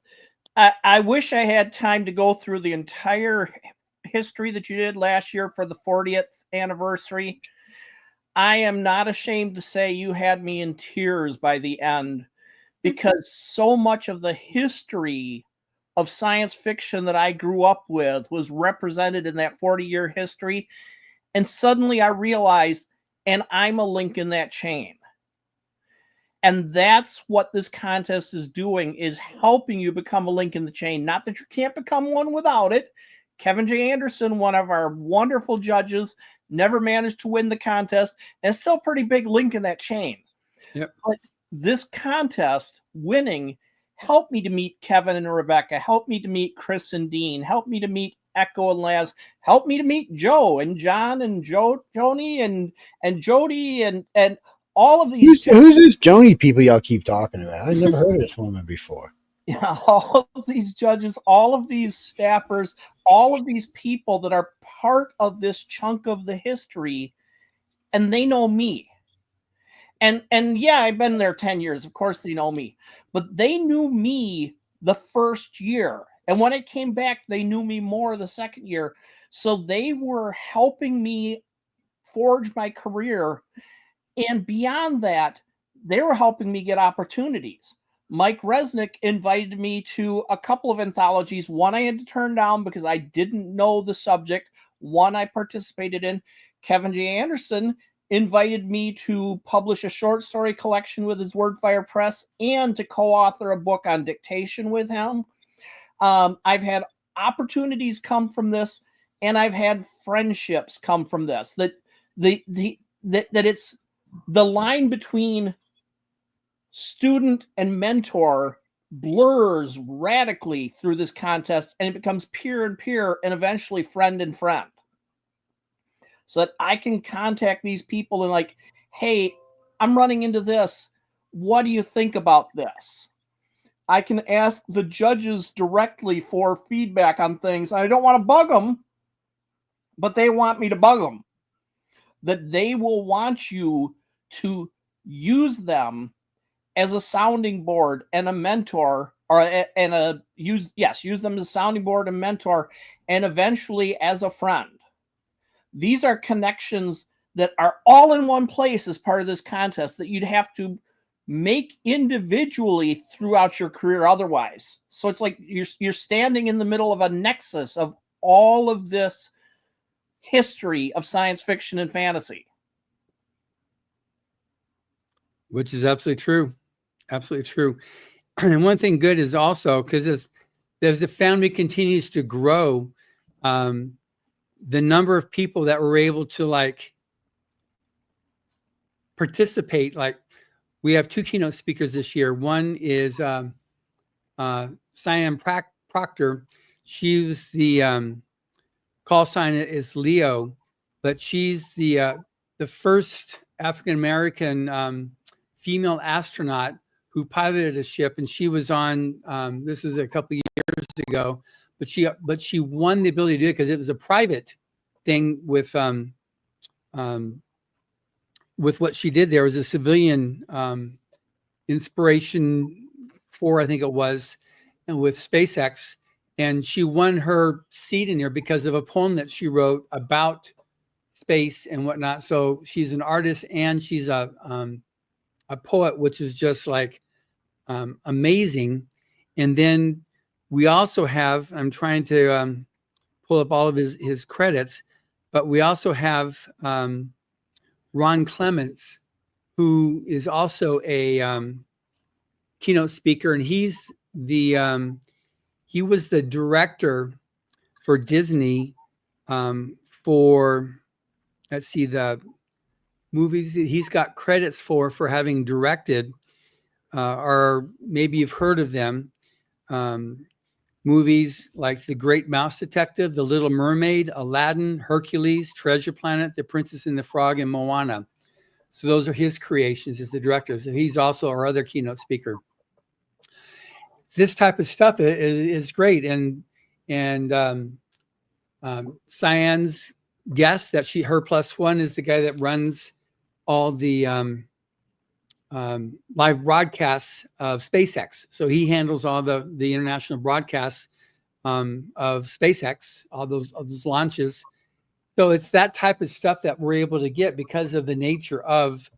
I wish I had time to go through the entire history that you did last year for the 40th anniversary. I am not ashamed to say you had me in tears by the end, because so much of the history of science fiction that I grew up with was represented in that 40-year history. And suddenly I realized, and I'm a link in that chain. And that's what this contest is doing, is helping you become a link in the chain. Not that you can't become one without it. Kevin J. Anderson, one of our wonderful judges, never managed to win the contest, and it's still a pretty big link in that chain. Yep. But this contest winning helped me to meet Kevin and Rebecca, helped me to meet Chris and Dean, helped me to meet Echo and Laz, helped me to meet Joe and John and Joni and Jody and all of these. Who's this Joni people y'all keep talking about? I've never heard of this woman before. Yeah, all of these judges, all of these staffers, all of these people that are part of this chunk of the history, and they know me. And yeah, I've been there 10 years. Of course they know me. But they knew me the first year. And when I came back, they knew me more the second year. So they were helping me forge my career. And beyond that, they were helping me get opportunities. Mike Resnick invited me to a couple of anthologies. One I had to turn down because I didn't know the subject. One I participated in. Kevin J. Anderson invited me to publish a short story collection with his Wordfire Press and to co-author a book on dictation with him. I've had opportunities come from this, and I've had friendships come from this. That it's the line between student and mentor blurs radically through this contest, and it becomes peer and peer, and eventually friend and friend. So that I can contact these people and like, hey, I'm running into this. What do you think about this? I can ask the judges directly for feedback on things. I don't want to bug them, but they want me to bug them. That they will want you to use them as a sounding board and a mentor, use them as a sounding board and mentor, and eventually as a friend. These are connections that are all in one place as part of this contest that you'd have to make individually throughout your career otherwise. So it's like you're standing in the middle of a nexus of all of this history of science fiction and fantasy. Which is absolutely true. Absolutely true. And one thing good is also, because as the family continues to grow, the number of people that were able to like participate, like we have 2 keynote speakers this year. One is Cyan Proctor. She was the call sign is Leo, but she's the first African-American female astronaut who piloted a ship, and she was on this is a couple years ago, but she won the ability to do it because it was a private thing with what she did. There was a civilian inspiration for, I think it was, and with SpaceX, and she won her seat in there because of a poem that she wrote about space and whatnot. So she's an artist and she's a poet, which is just like amazing. And then we also have, I'm trying to pull up all of his credits, but we also have Ron Clements, who is also a keynote speaker, and he was the director for Disney for, let's see, the movies that he's got credits for having directed, or maybe you've heard of them. Movies like The Great Mouse Detective, The Little Mermaid, Aladdin, Hercules, Treasure Planet, The Princess and the Frog, and Moana. So those are his creations as the director. So he's also our other keynote speaker. This type of stuff is great. And Cyan's guest that her +1 is the guy that runs all the live broadcasts of SpaceX. So he handles all the international broadcasts of SpaceX, all those launches. So it's that type of stuff that we're able to get because of the nature of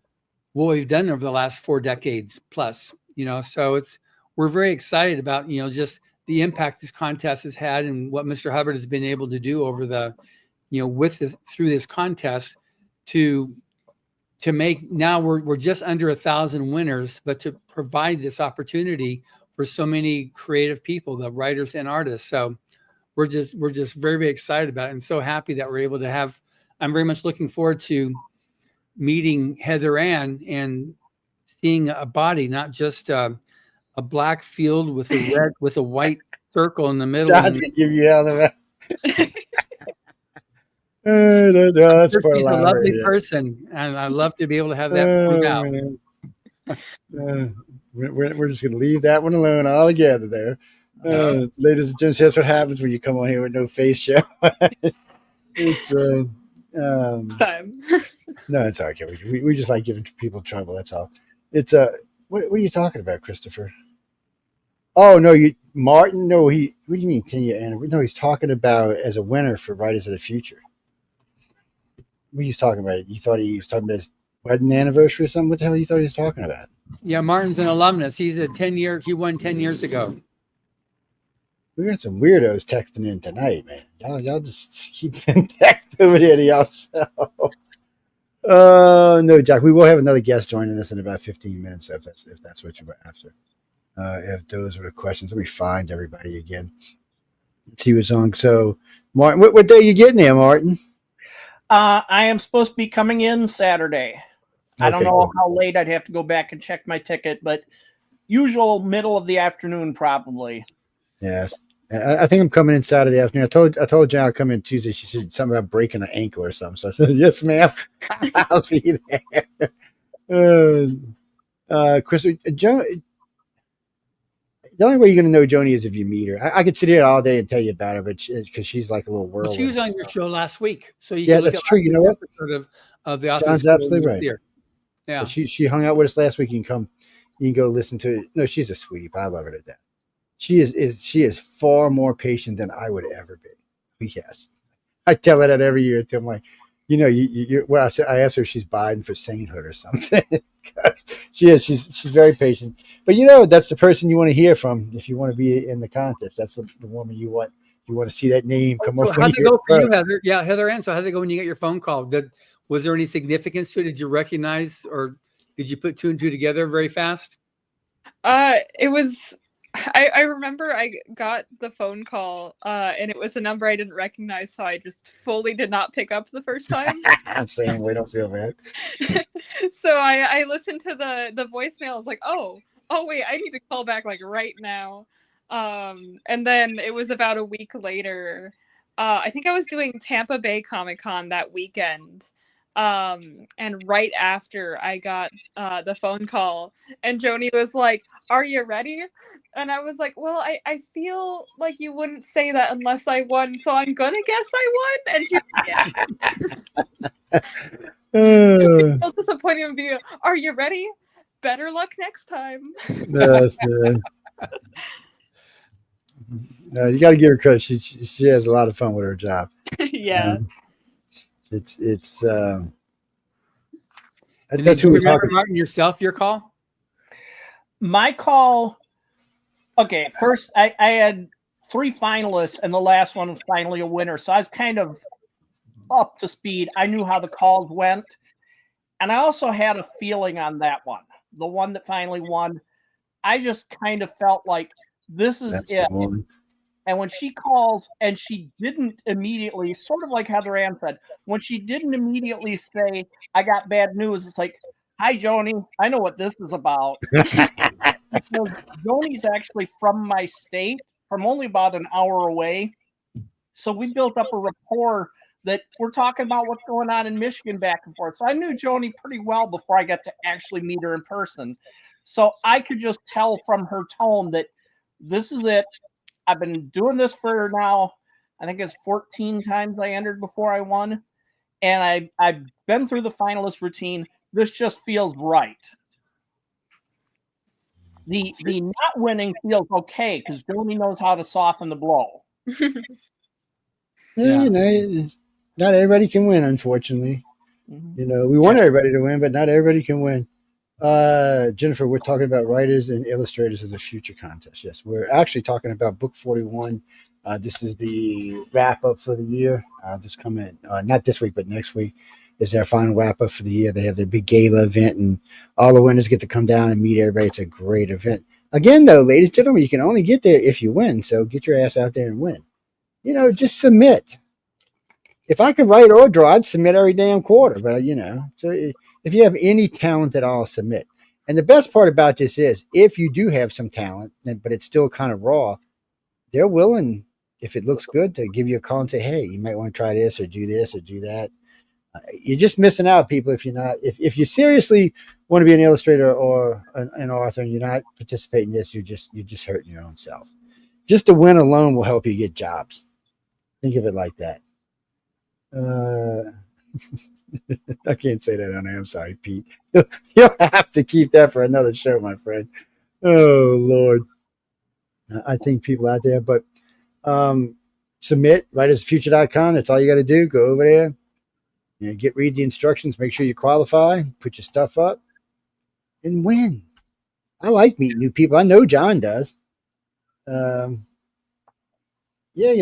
what we've done over the last 4 decades plus, so we're very excited about, just the impact this contest has had and what Mr. Hubbard has been able to do over the, through this contest to make, now we're just under 1,000 winners, but to provide this opportunity for so many creative people, the writers and artists. So we're just very, very excited about it and so happy that we're able to have. I'm very much looking forward to meeting HeatherAnne and seeing a body, not just a black field with a red with a white circle in the middle. John's gonna give you hell of a. No, that's She's a lovely person, and I love to be able to have that prove out. We're just going to leave that one alone altogether there. Ladies and gents, that's what happens when you come on here with no face show. It's time. No, it's okay. We just like giving people trouble. That's all. It's what are you talking about, Christopher? Oh no, Martin. No, what do you mean 10-year anniversary? No, he's talking about as a winner for Writers of the Future. What are you talking about? You thought he was talking about his wedding anniversary or something? What the hell you thought he was talking about? Yeah, Martin's an alumnus. He's a 10-year. He won 10 years ago. We got some weirdos texting in tonight, man. Y'all just keep texting over there to yourselves. No, Jack. We will have another guest joining us in about 15 minutes if that's what you're after. If those were the questions, let me find everybody again. Let's see what's on. So, Martin, what day are you getting there, Martin? I am supposed to be coming in Saturday. I don't Okay, know cool. how late. I'd have to go back and check my ticket, but usual middle of the afternoon, probably. Yes. I think I'm coming in Saturday afternoon. I told Jen I'll come in Tuesday. She said something about breaking an ankle or something. So I said, yes, ma'am. I'll see you there. Chris, the only way you're going to know Joni is if you meet her. I could sit here all day and tell you about her, but because she's like a little Well, whirlwind. she was on your show last week, so you Yeah, can look that's at true. You know what? episode of the Author's John's School absolutely and right. see her. Yeah, But she hung out with us last week. You can go listen to it. No, she's a sweetie pie. I love her to death. She is far more patient than I would ever be. Yes, I tell her that every year. I'm like, well, I asked her if she's Biden for sainthood or something. She's very patient. But that's the person you want to hear from if you want to be in the contest. That's the woman you want. You want to see that name come up. How'd it go for you, Heather? Yeah, HeatherAnne. So how'd it go when you got your phone call? Was there any significance to it? Did you recognize, or did you put two and two together very fast? It was. I remember I got the phone call, and it was a number I didn't recognize, so I just fully did not pick up the first time. I'm saying we don't feel bad. So I listened to the voicemail. I was like, oh wait, I need to call back like right now. And then it was about a week later. I think I was doing Tampa Bay Comic-Con that weekend. And right after I got the phone call, and Joni was like, "Are you ready?" And I was like, "Well, I feel like you wouldn't say that unless I won, so I'm gonna guess I won." And she was like, "Yeah." So disappointing and be, "Are you ready? Better luck next time." Yes, you got to give her credit. She has a lot of fun with her job. Yeah. It's And that's did who you we're remember, talking. Martin, yourself, your call? My call. Okay, first I had 3 finalists, and the last one was finally a winner. So I was kind of up to speed. I knew how the calls went, and I also had a feeling on that one. The one that finally won, I just kind of felt like this is That's it. the one. And when she calls and she didn't immediately, sort of like HeatherAnne said, when she didn't immediately say, "I got bad news," it's like, "Hi, Joni, I know what this is about." Because Joni's actually from my state, from only about an hour away. So we built up a rapport that we're talking about what's going on in Michigan back and forth. So I knew Joni pretty well before I got to actually meet her in person. So I could just tell from her tone that this is it. I've been doing this for now, I think it's 14 times I entered before I won. And I've been through the finalist routine. This just feels right. The not winning feels okay because Joni knows how to soften the blow. Yeah, not everybody can win, unfortunately. We want everybody to win, but not everybody can win. Jennifer, we're talking about writers and illustrators of the future contest. Yes, we're actually talking about book 41. This is the wrap up for the year. This coming not this week, but next week is their final wrap up for the year. They have their big gala event, and all the winners get to come down and meet everybody. It's a great event. Again, though, ladies and gentlemen, you can only get there if you win. So get your ass out there and win. Just submit. If I could write or draw, I'd submit every damn quarter. But so if you have any talent at all, submit. And the best part about this is, if you do have some talent, but it's still kind of raw, they're willing, if it looks good, to give you a call and say, "Hey, you might want to try this or do that." You're just missing out, people. If you're not, if you seriously want to be an illustrator or an author and you're not participating in this, you're just hurting your own self. Just to win alone will help you get jobs. Think of it like that. I can't say that on air. I'm sorry, Pete. You'll have to keep that for another show, my friend. Oh, Lord. I think people out there, but submit, writersfuture.com. That's all you got to do. Go over there, read the instructions, make sure you qualify, put your stuff up, and win. I like meeting new people. I know John does. You'll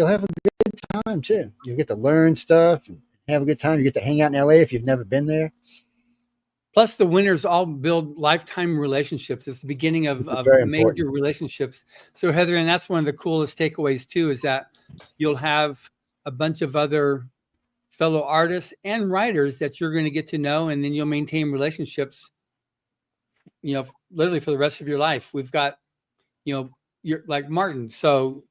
have a good time, too. You'll get to learn stuff and have a good time. You get to hang out in LA if you've never been there. Plus, the winners all build lifetime relationships. It's the beginning of major relationships. So, Heather, and that's one of the coolest takeaways too, is that you'll have a bunch of other fellow artists and writers that you're going to get to know, and then you'll maintain relationships, literally for the rest of your life. We've got, you're like Martin. So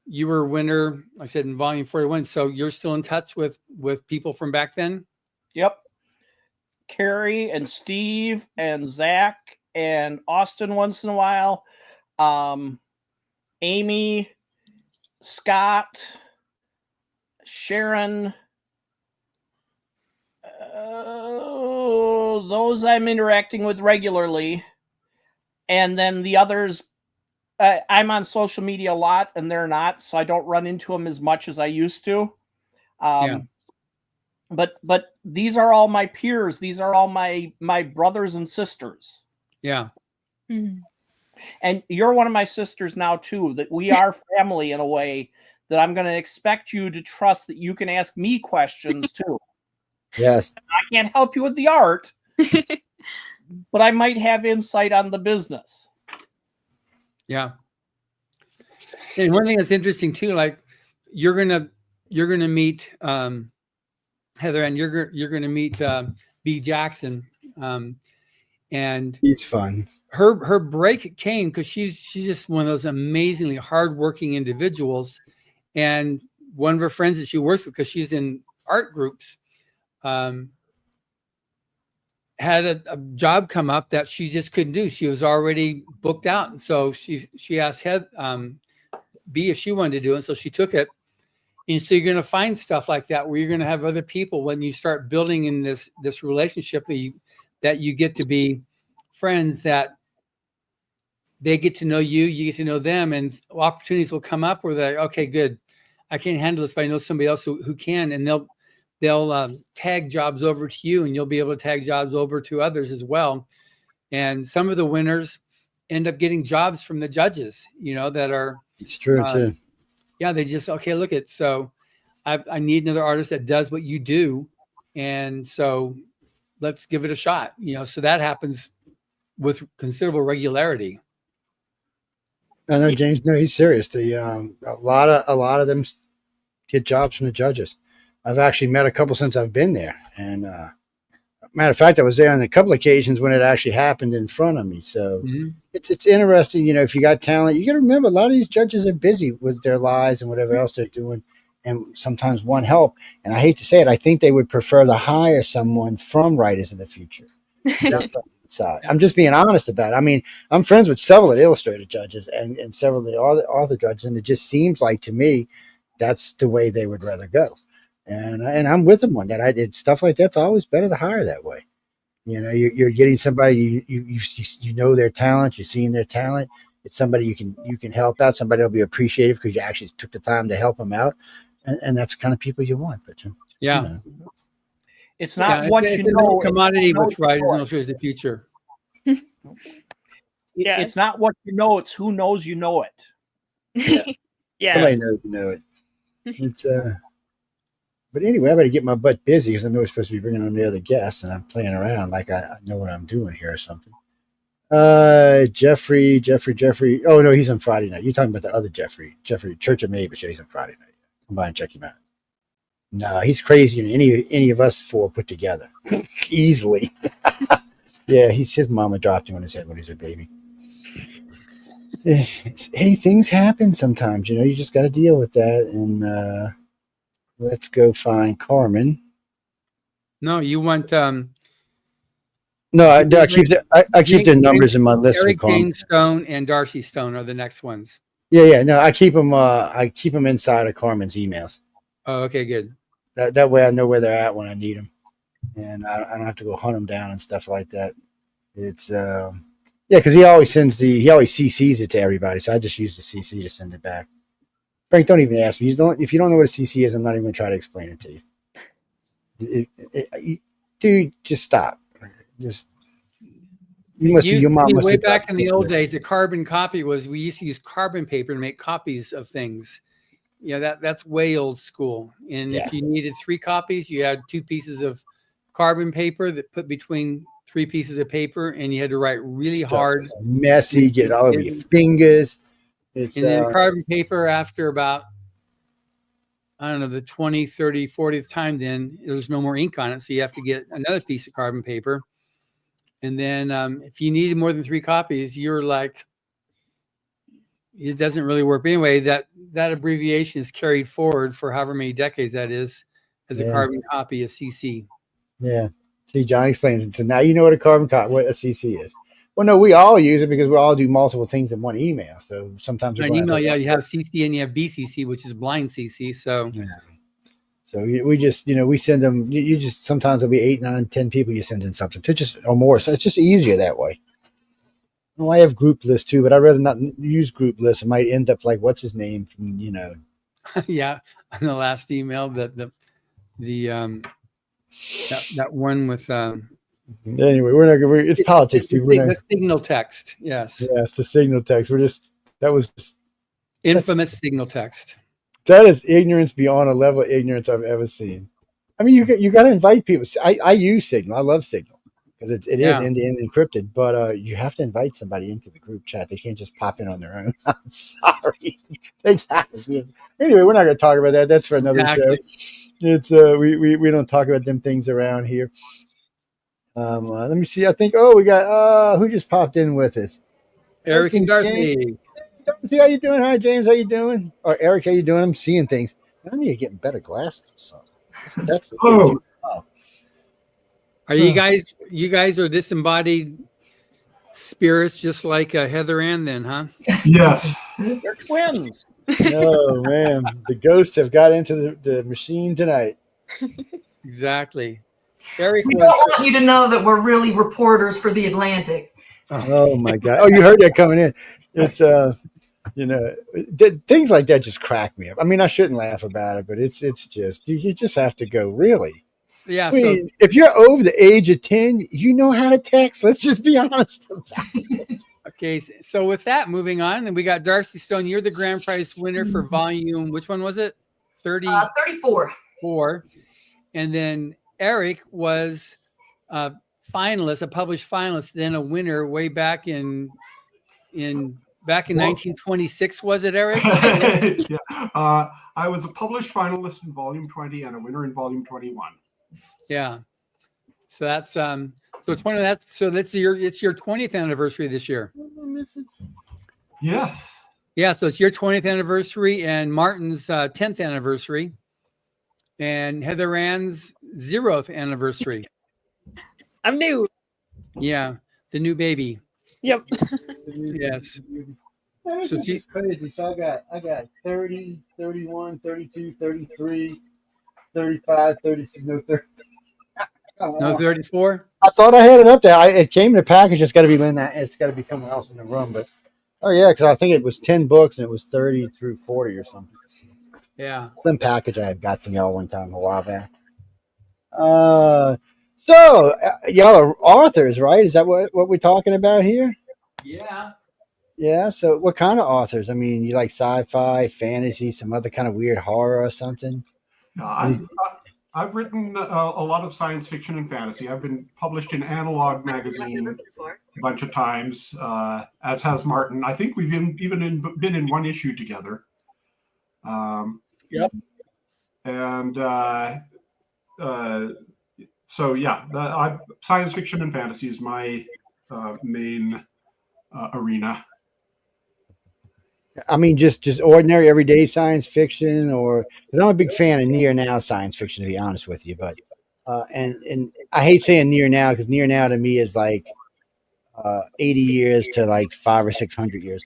you were a winner, like I said, in volume 41. So you're still in touch with people from back then? Yep. Carrie and Steve and Zach and Austin once in a while. Amy, Scott, Sharon. Those I'm interacting with regularly. And then the others, I'm on social media a lot and they're not, so I don't run into them as much as I used to. But these are all my peers. These are all my brothers and sisters. Yeah. Mm-hmm. And you're one of my sisters now too, that we are family in a way that I'm going to expect you to trust that you can ask me questions too. Yes. I can't help you with the art, but I might have insight on the business. Yeah. And one thing that's interesting too, like you're gonna meet Heather, and you're gonna meet B. Jackson, and he's fun. Her break came because she's just one of those amazingly hardworking individuals, and one of her friends that she works with, because she's in art groups, had a job come up that she just couldn't do. She was already booked out. And so she asked B if she wanted to do it. So she took it. And so you're going to find stuff like that where you're going to have other people, when you start building in this relationship, that you get to be friends, that they get to know you, you get to know them, and opportunities will come up where they're like, okay, good. I can't handle this, but I know somebody else who can, and they'll tag jobs over to you, and you'll be able to tag jobs over to others as well. And some of the winners end up getting jobs from the judges, that are. It's true too. Yeah. They just, okay, look at, so I need another artist that does what you do. And so let's give it a shot, so that happens with considerable regularity. I know, James. No, he's serious. A lot of them get jobs from the judges. I've actually met a couple since I've been there, and matter of fact, I was there on a couple occasions when it actually happened in front of me. So it's interesting. If you got talent, you got to remember a lot of these judges are busy with their lives and whatever else they're doing, and sometimes want help. And I hate to say it, I think they would prefer to hire someone from writers in the future. I'm just being honest about it. I mean, I'm friends with several of the illustrator judges and several of the author judges, and it just seems like to me that's the way they would rather go. And I'm with them on that. I did stuff like that's always better to hire that way. You're getting somebody you know their talent, you're seeing their talent. It's somebody you can help out. Somebody will be appreciative because you actually took the time to help them out, and that's the kind of people you want. But it's not what you know. Commodity with writers and illustrators the future. It's not what you know. It's who knows you know it. Yeah. Somebody knows you know it. It's But anyway, I better get my butt busy because I know we're supposed to be bringing on the other guests, and I'm playing around like I know what I'm doing here or something. Jeffrey. Oh, no, he's on Friday night. You're talking about the other Jeffrey, Church of Mavis. Yeah, he's on Friday night. Come by and check him out. No, he's crazier than any of us four put together. Easily. Yeah, his mama dropped him on his head when he was a baby. Hey, things happen sometimes. You just got to deal with that. And let's go find Carmen. No, you want No, I keep the numbers in my list. Eric Kane Stone and Darci Stone are the next ones. Yeah. No, I keep them inside of Carmen's emails. Oh, okay, good. That way I know where they're at when I need them, and I don't have to go hunt them down and stuff like that. It's because he always CCs it to everybody, so I just use the CC to send it back. Frank, don't even ask me. If you don't know what a CC is, I'm not even going to try to explain it to you. Dude, just stop. Your mom must way back in the old days, a carbon copy was, we used to use carbon paper to make copies of things. that's way old school. And if you needed 3 copies, you had 2 pieces of carbon paper that put between 3 pieces of paper, and you had to write really hard. It's messy, get it all over your fingers. And then carbon paper, after about, I don't know, the 20, 30, 40th time, then there's no more ink on it. So you have to get another piece of carbon paper. And then if you needed more than 3 copies, you're like, it doesn't really work. But anyway, that abbreviation is carried forward for however many decades that is, as a carbon copy, a CC. Yeah. See, John explains it. So now you know what what a CC is. Well, no, we all use it because we all do multiple things in one email. So sometimes an email, you have CC and you have BCC, which is blind CC. So, so we just, we send them. You just sometimes there'll be 8, 9, 10 people you send in something to, just or more. So it's just easier that way. Well, I have group lists too, but I'd rather not use group lists. It might end up like, what's his name from, Yeah, on the last email, that one with. Anyway, we're not going to. It's politics. The signal text. Yes. Yes, the signal text. That was infamous signal text. That is ignorance beyond a level of ignorance I've ever seen. I mean, you got to invite people. I use Signal. I love Signal because it is end-to-end encrypted, but you have to invite somebody into the group chat. They can't just pop in on their own. I'm sorry. Anyway, we're not going to talk about that. That's for another show. It's we don't talk about them things around here. Let me see. I think we got who just popped in with us? Eric and Darci. Darci, how you doing? Hi, James. How you doing? Or Eric, how you doing? I'm seeing things. I need to get better glasses. That's the thing too. Are you guys are disembodied spirits just like HeatherAnne then, huh? Yes. They're twins. Oh, man. The ghosts have got into the machine tonight. Exactly. Eric, we don't want you to know that we're really reporters for The Atlantic. Oh, my God. Oh, you heard that coming in. It's, things like that just crack me up. I mean, I shouldn't laugh about it, but it's just, you just have to go, really? Yeah. I mean, if you're over the age of 10, you know how to text. Let's just be honest about it. Okay. So with that, moving on, and we got Darci Stone. You're the grand prize winner for volume. Which one was it? 34. 4. And then Eric was a finalist, a published finalist, then a winner way back in 1926, was it, Eric? Yeah. I was a published finalist in volume 20 and a winner in volume 21. Yeah. So that's it's one of that. So it's your 20th anniversary this year. Yeah. Yeah. So it's your 20th anniversary and Martin's 10th anniversary and HeatherAnne's 0th anniversary. I'm new. Yeah. The new baby. Yep. Yes. So she's crazy. So I got 30, 31, 32, 33, 35, 36, no 30. No 34. I thought I had it up there. It came in a package. It's got to be in that. It's got to be somewhere else in the room. But because I think it was 10 books and it was 30 through 40 or something. Yeah. Some package I had got from y'all one time a while back. So y'all are authors, right? Is that what we're talking about here? Yeah. Yeah. So what kind of authors? I mean, you like sci-fi, fantasy, some other kind of weird horror or something? I've written a lot of science fiction and fantasy. I've been published in Analog magazine a bunch of times, as has Martin. I think we've even been in one issue together. Yep. And so yeah, science fiction and fantasy is my main arena. I mean, just ordinary everyday science fiction, or because I'm a big fan of near now science fiction, to be honest with you. But and I hate saying near now because near now to me is like 80 years to like 500 or 600 years,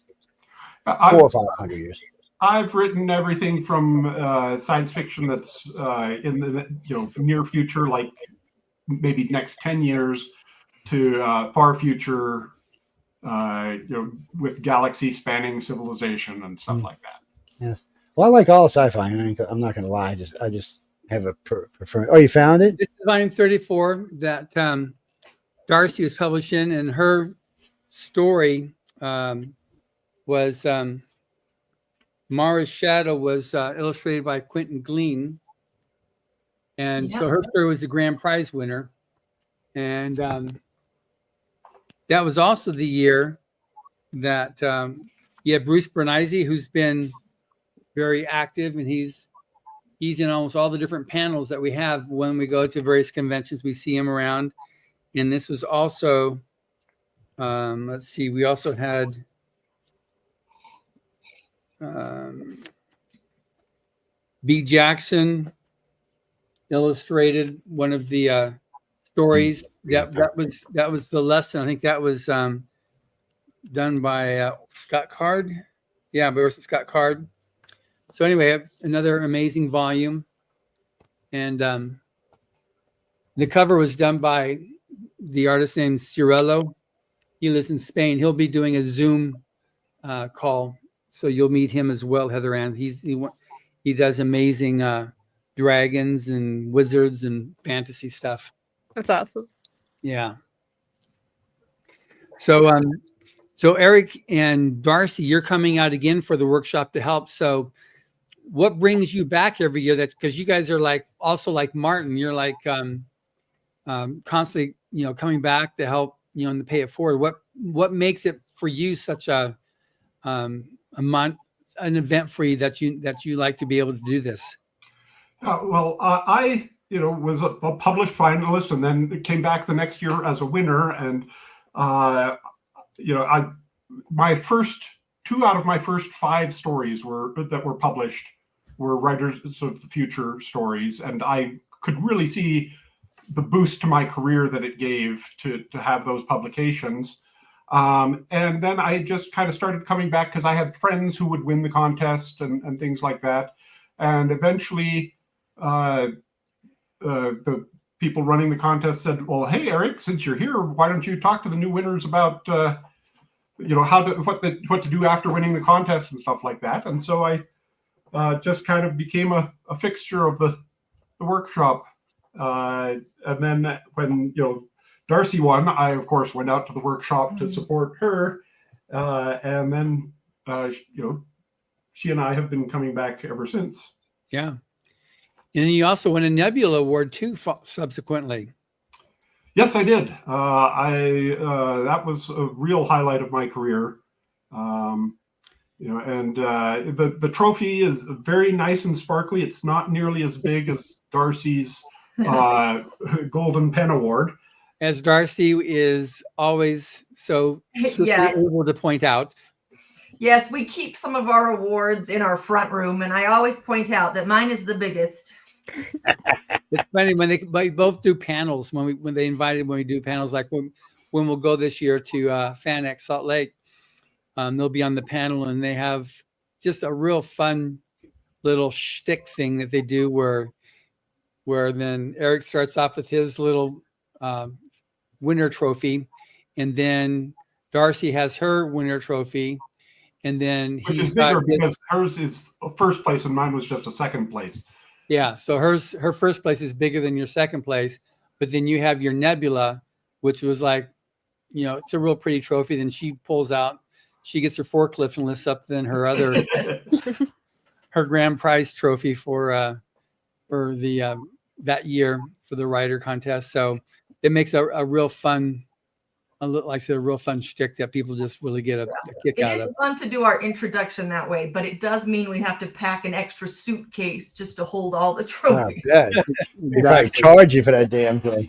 400 or 500 years. I've written everything from science fiction that's in the near future, like maybe next 10 years, to far future. With galaxy spanning civilization and stuff like that. Yes. Well, I like all sci-fi. I'm not going to lie. I just have a preference. Oh, you found it? This is volume 34 that Darci was published in, and her story was the Mara's Shadow was illustrated by Quentin Glean. And so her story was the grand prize winner. And that was also the year that you have Bruce Bernise, who's been very active, and he's in almost all the different panels that we have when we go to various conventions. We see him around. And this was also, let's see, we also had B. Jackson illustrated one of the stories. That was the lesson. I think that was done by Scott Card. Yeah, but it was Scott Card. So anyway, another amazing volume. And the cover was done by the artist named Cirello. He lives in Spain. He'll be doing a Zoom call, so you'll meet him as well, HeatherAnne. He does amazing dragons and wizards and fantasy stuff. That's awesome. Yeah. So Eric and Darci, you're coming out again for the workshop to help. So what brings you back every year? That's because you guys are also like Martin. You're like constantly, coming back to help, and to pay it forward. What makes it for you such an event for you that you like to be able to do this? I was a published finalist, and then came back the next year as a winner. And my first 2 out of my first 5 stories that were published were Writers of the Future stories, and I could really see the boost to my career that it gave to have those publications. And then I just kind of started coming back because I had friends who would win the contest and things like that. And eventually the people running the contest said, well, hey, Eric, since you're here, why don't you talk to the new winners about, what to do after winning the contest and stuff like that. And so I just kind of became a fixture of the workshop. And then when, Darci won, I, of course, went out to the workshop to support her. And then, she and I have been coming back ever since. Yeah. And then you also won a Nebula Award too, subsequently. Yes, I did. That was a real highlight of my career. And the trophy is very nice and sparkly. It's not nearly as big as Darci's Golden Pen Award. As Darci is always so able to point out. Yes, we keep some of our awards in our front room, and I always point out that mine is the biggest. It's funny when they both do panels, when we do panels, like when we'll go this year to FanX Salt Lake, they'll be on the panel, and they have just a real fun little shtick thing that they do where then Eric starts off with his little winner trophy, and then Darci has her winner trophy, and then which is bigger because hers is first place and mine was just a second place. Yeah, so her first place is bigger than your second place, but then you have your Nebula, which was like, it's a real pretty trophy. Then she pulls out, she gets her forklift and lifts up then her other her grand prize trophy for the that year for the writer contest. So it makes a real fun, like I said, a real fun shtick that people just really get a kick out of. It is fun to do our introduction that way, but it does mean we have to pack an extra suitcase just to hold all the trophies. They probably charge you for that damn thing.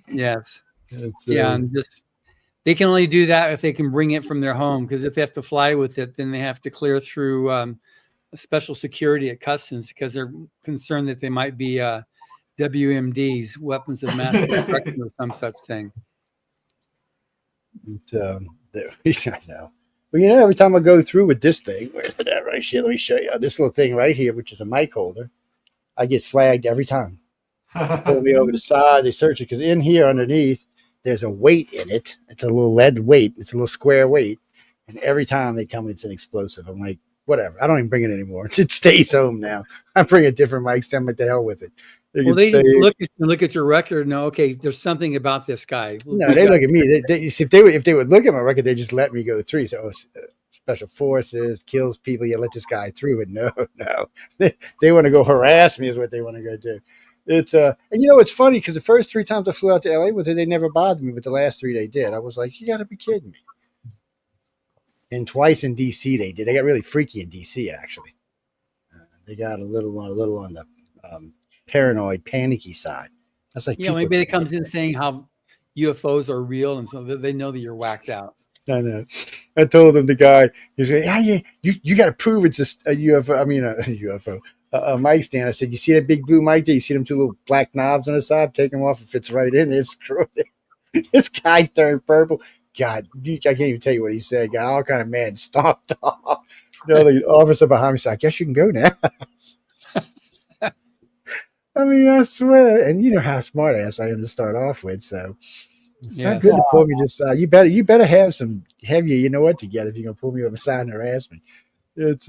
Yes. And just they can only do that if they can bring it from their home, because if they have to fly with it, then they have to clear through a special security at customs because they're concerned that they might be WMDs, weapons of mass destruction, or some such thing. I know. Well, every time I go through with this thing, where's that right here? Let me show you this little thing right here, which is a mic holder. I get flagged every time. Pull me over the side. They search it because in here underneath, there's a weight in it. It's a little lead weight. It's a little square weight. And every time they tell me it's an explosive, I'm like, whatever. I don't even bring it anymore. It stays home now. I bring a different mic stand, but the hell with it. They look at your record and know, okay, there's something about this guy. No, they look at me. If they would look at my record, they just let me go through. So special forces, kills people. You let this guy through, but no, they want to go harass me is what they want to go do. It's and it's funny because the first 3 times I flew out to LA with it, they never bothered me, but the last 3 they did. I was like, you got to be kidding me. And twice in DC they did. They got really freaky in DC actually. They got a little on the paranoid, panicky side. That's like maybe it comes in saying how UFOs are real, and so they know that you're whacked out. I know. I told him, the guy, he's like, yeah, you got to prove it's a UFO. I mean, a UFO. A mic stand. I said, you see that big blue mic there? You see them 2 little black knobs on the side? Take them off. It fits right in there. Screw it. This guy turned purple. God, I can't even tell you what he said. Got all kind of mad and stomped off. The officer behind me said, I guess you can go now. I mean, I swear. And you know how smart ass I am to start off with. So it's not good to pull me just you better have you know what to get if you're going to pull me over side and harass me. It's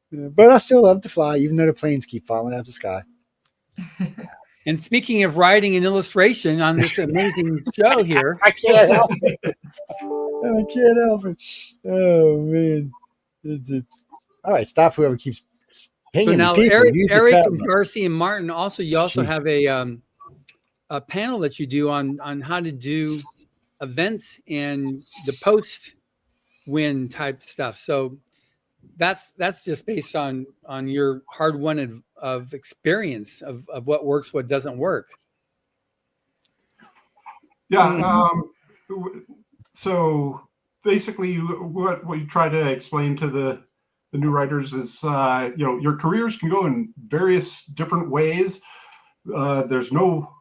but I still love to fly, even though the planes keep falling out the sky. And speaking of writing and illustration on this amazing show here, I can't help it. Oh man! All right, stop. Whoever keeps hanging. So now, people, Eric and Darci and Martin you also have a panel that you do on how to do events and the post-win type stuff. So that's just based on your hard-won of experience of what works, what doesn't work. Yeah. So basically, what we try to explain to the new writers is, your careers can go in various different ways. There's no,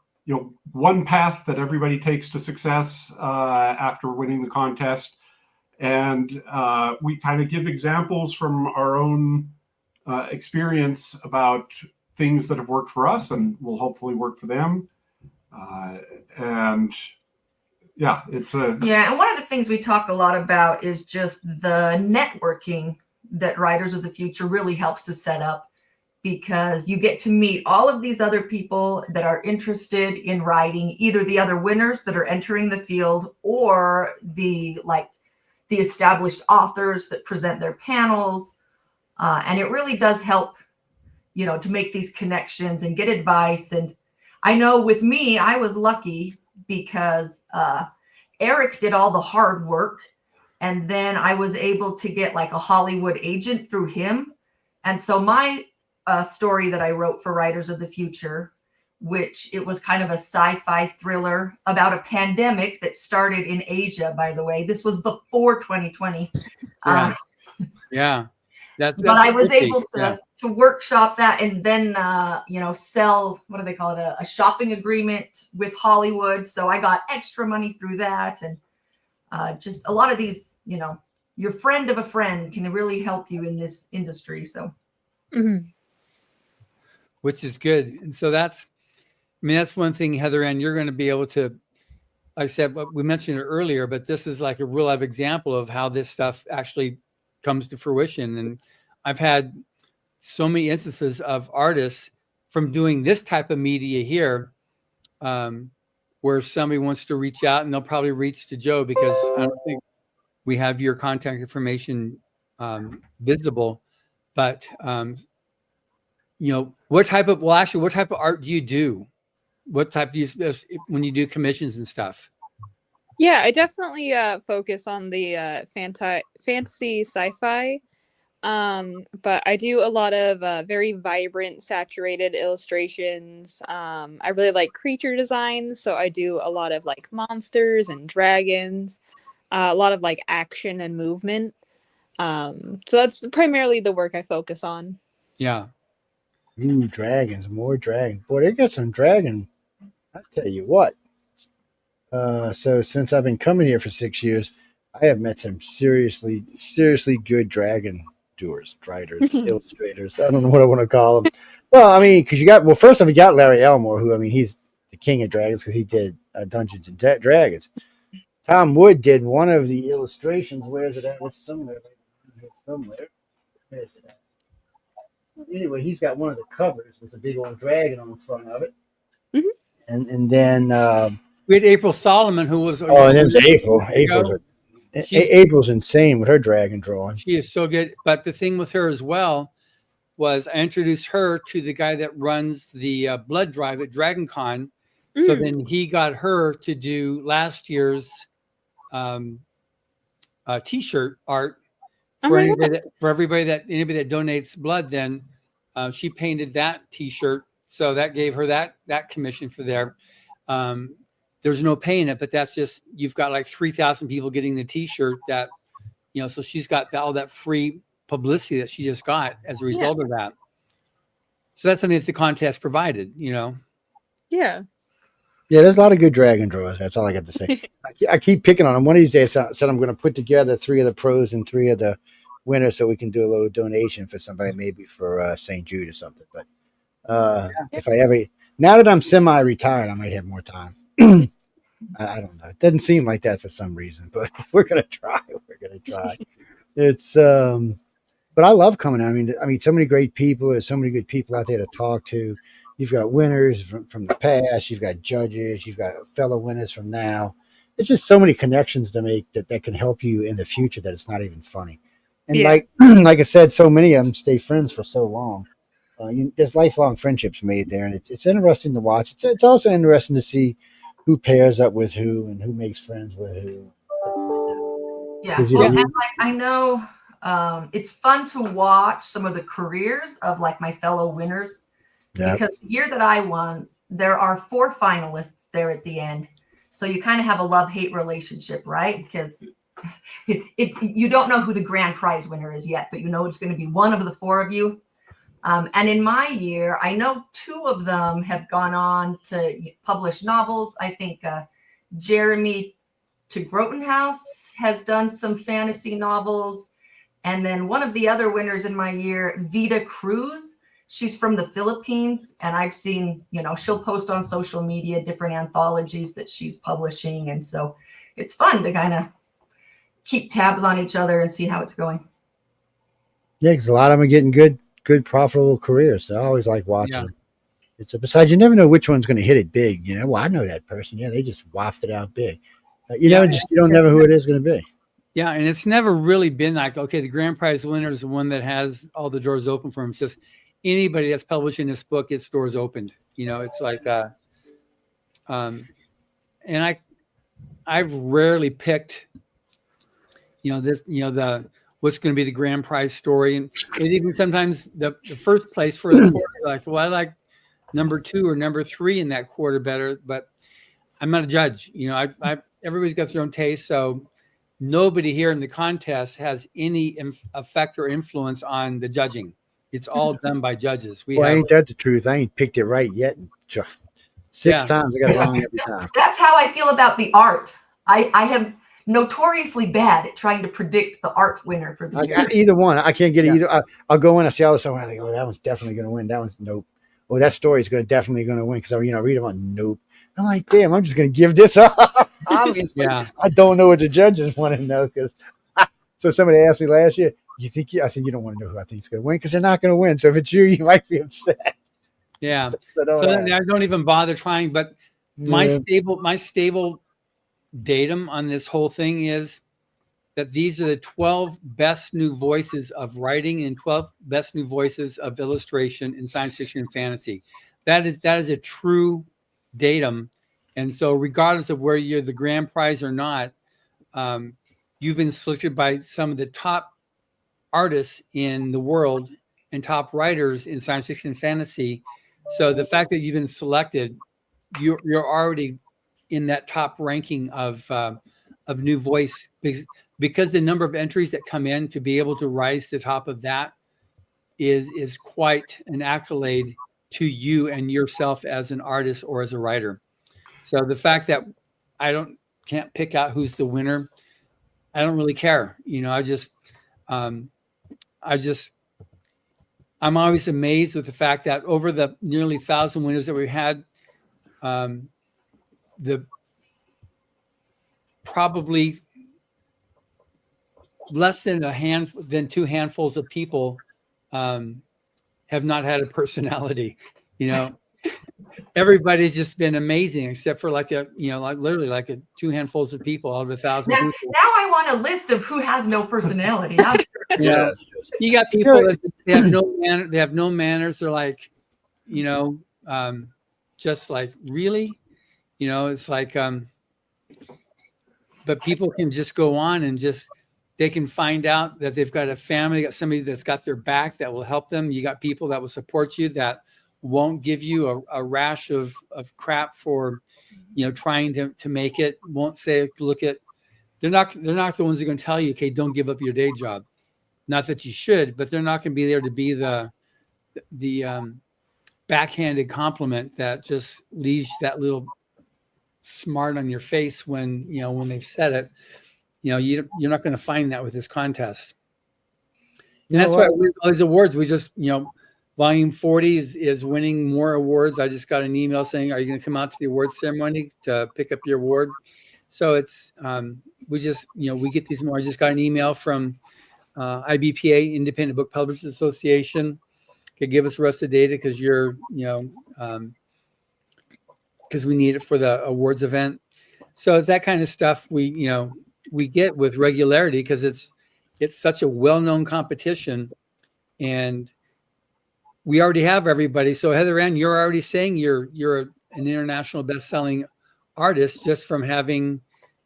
one path that everybody takes to success after winning the contest. And we kind of give examples from our own experience about things that have worked for us and will hopefully work for them. And one of the things we talk a lot about is just the networking that Writers of the Future really helps to set up, because you get to meet all of these other people that are interested in writing, either the other winners that are entering the field or the established authors that present their panels. And it really does help, to make these connections and get advice. And I know with me, I was lucky because Eric did all the hard work. And then I was able to get a Hollywood agent through him. And so my story that I wrote for Writers of the Future, which it was kind of a sci-fi thriller about a pandemic that started in Asia, by the way. This was before 2020. Yeah. But I was able to workshop that and then, sell, what do they call it? A shopping agreement with Hollywood. So I got extra money through that. And just a lot of these, your friend of a friend can really help you in this industry. So. Mm-hmm. Which is good. And so that's one thing, HeatherAnne, you're going to be able to, like I said, we mentioned it earlier, but this is like a real life example of how this stuff actually comes to fruition. And I've had so many instances of artists from doing this type of media here, where somebody wants to reach out and they'll probably reach to Joe because I don't think we have your contact information visible, but what type of art do you do? What type do you, when you do commissions and stuff? Yeah, I definitely focus on the fantasy sci-fi, but I do a lot of very vibrant, saturated illustrations. I really like creature designs, so I do a lot of monsters and dragons, a lot of action and movement. So that's primarily the work I focus on. Yeah. Ooh, dragons, more dragons. Boy, they got some dragon. I tell you what. So since I've been coming here for 6 years, I have met some seriously good dragon doers, writers, illustrators. I don't know what I want to call them. Well, I mean, because first off, you got Larry Elmore, who, he's the king of dragons because he did Dungeons and Dragons. Tom Wood did one of the illustrations. Where's it at? It's somewhere. There's it at. Anyway, he's got one of the covers with a big old dragon on the front of it. Mm-hmm. And then we had April Solomon, who was and then April's April's insane with her dragon drawing. She is so good. But the thing with her as well was I introduced her to the guy that runs the blood drive at Dragon Con. So then he got her to do last year's T-shirt art for anybody that donates blood. Then she painted that T-shirt, so that gave her that commission for there. There's no pay in it, but that's just you've got like 3,000 people getting the T-shirt that so she's got all that free publicity that she just got as a result of that. So that's something that the contest provided. Yeah, there's a lot of good dragon drawers. That's all I got to say. I keep picking on them. One of these days, I said I'm going to put together 3 of the pros and 3 of the winners so we can do a little donation for somebody, maybe for St. Jude or something. But if I ever, now that I'm semi-retired, I might have more time. I don't know. It doesn't seem like that for some reason, but we're going to try. It's, but I love coming out. I mean, so many great people. There's so many good people out there to talk to. You've got winners from the past. You've got judges. You've got fellow winners from now. It's just so many connections to make that can help you in the future that it's not even funny. And like I said, so many of them stay friends for so long. There's lifelong friendships made there, and it's interesting to watch. It's also interesting to see who pairs up with who and who makes friends with who. Yeah, and I know it's fun to watch some of the careers of like my fellow winners. Yep. Because the year that I won, there are 4 finalists there at the end. So you kind of have a love-hate relationship, right? Because you don't know who the grand prize winner is yet, but you know it's going to be one of the 4 of you. And in my year, I know 2 of them have gone on to publish novels. I think Jeremy Grotenhouse has done some fantasy novels. And then one of the other winners in my year, Vida Cruz, she's from the Philippines, and I've seen, she'll post on social media different anthologies that she's publishing. And so it's fun to kind of keep tabs on each other and see how it's going. Yeah, because a lot of them are getting good, profitable careers. So I always like watching them. Besides, you never know which one's going to hit it big. Well, I know that person. Yeah, they just wafted out big. You don't know who it is going to be. Yeah, and it's never really been like, okay, the grand prize winner is the one that has all the doors open for him. It's just anybody that's publishing this book, its doors opened. It's like, and I've rarely picked, what's going to be the grand prize story, and even sometimes the first place for the quarter, like, well, I like number 2 or number 3 in that quarter better, but I'm not a judge. Everybody's got their own taste, so nobody here in the contest has any effect or influence on the judging. It's all done by judges. Ain't that the truth? I ain't picked it right yet. 6 times I got it wrong every time. That's how I feel about the art. I have notoriously bad at trying to predict the art winner for the year. Either one. I can't get it either. I'll go in, I see all this stuff, I think, that one's definitely going to win. That one's nope. Oh, that story's definitely going to win because I read about nope. I'm like, damn, I'm just going to give this up. Obviously, I don't know what the judges want to know because. So somebody asked me last year, you think? I said, you don't want to know who I think is going to win because they're not going to win. So if it's you might be upset. Yeah. So I don't even bother trying. But my stable datum on this whole thing is that these are the 12 best new voices of writing and 12 best new voices of illustration in science fiction and fantasy. That is a true datum. And so regardless of where you're the grand prize or not, you've been selected by some of the top artists in the world and top writers in science fiction and fantasy. So the fact that you've been selected, you're already in that top ranking of new voice because the number of entries that come in to be able to rise to the top of that is quite an accolade to you and yourself as an artist or as a writer. So the fact that can't pick out who's the winner, I don't really care. I'm always amazed with the fact that over the nearly 1,000 winners that we've had, the probably less than two handfuls of people have not had a personality. everybody's just been amazing, except for like literally like two handfuls of people out of 1,000 Now, people. now I want a list of who has no personality. I'm sure. Yes. You got people that they have no manners. They're like, just like, really, it's like, but people can just go on and they can find out that they've got a family, got somebody that's got their back that will help them. You got people that will support you, that won't give you a rash of crap for, trying to make it. Won't say, they're not the ones that are going to tell you, okay, don't give up your day job. Not that you should, but they're not going to be there to be the backhanded compliment that just leaves that little smart on your face when they've said it. You're not going to find that with this contest. And that's why all these awards, we just, Volume 40 is winning more awards. I just got an email saying, are you going to come out to the awards ceremony to pick up your award? So it's, we just, we get these more. I just got an email from IBPA, Independent Book Publishers Association. Could give us the rest of the data because because we need it for the awards event. So it's that kind of stuff we get with regularity because it's such a well-known competition, and we already have everybody. So HeatherAnne, you're already saying you're an international best-selling artist just from having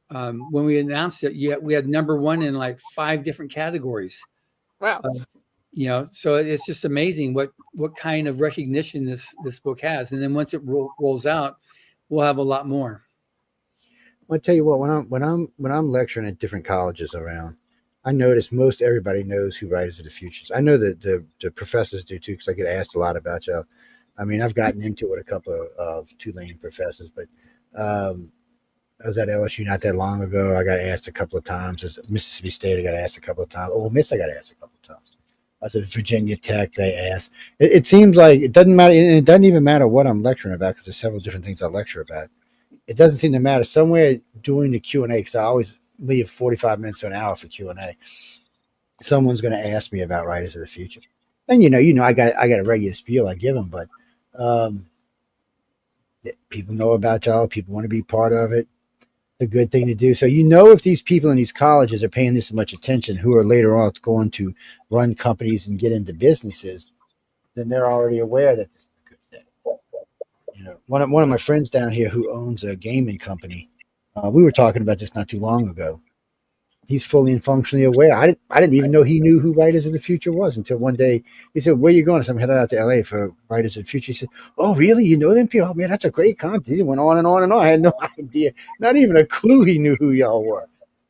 when we announced it, we had #1 in like 5 different categories. Wow. So it's just amazing what kind of recognition this book has. And then once it rolls out, we'll have a lot more. I'll tell you what, when I'm lecturing at different colleges around, I notice most everybody knows who Writers of the Futures. I know that the professors do too, because I get asked a lot about y'all. I mean, I've gotten into it with a couple of Tulane professors, but I was at LSU not that long ago. I got asked a couple of times. As Mississippi State, I got asked a couple of times. Ole Miss, I got asked a couple of times. I was at Virginia Tech. They asked. It seems like it doesn't matter. It doesn't even matter what I'm lecturing about because there's several different things I lecture about. It doesn't seem to matter. Somewhere doing the Q&A, because I always leave 45 minutes to an hour for Q&A. Someone's going to ask me about Writers of the Future, and I got a regular spiel I give them, but people know about y'all. People want to be part of it. It's a good thing to do. So if these people in these colleges are paying this much attention, who are later on going to run companies and get into businesses, then they're already aware that this is a good thing. One of my friends down here who owns a gaming company, we were talking about this not too long ago. He's fully and functionally aware. I didn't even know he knew who Writers of the Future was until one day he said, "Where are you going?" I said, "I'm headed out to LA for Writers of the Future." He said, "Oh, really? You know them people? Oh, man, that's a great contest." He went on and on and on. I had no idea, not even a clue he knew who y'all were.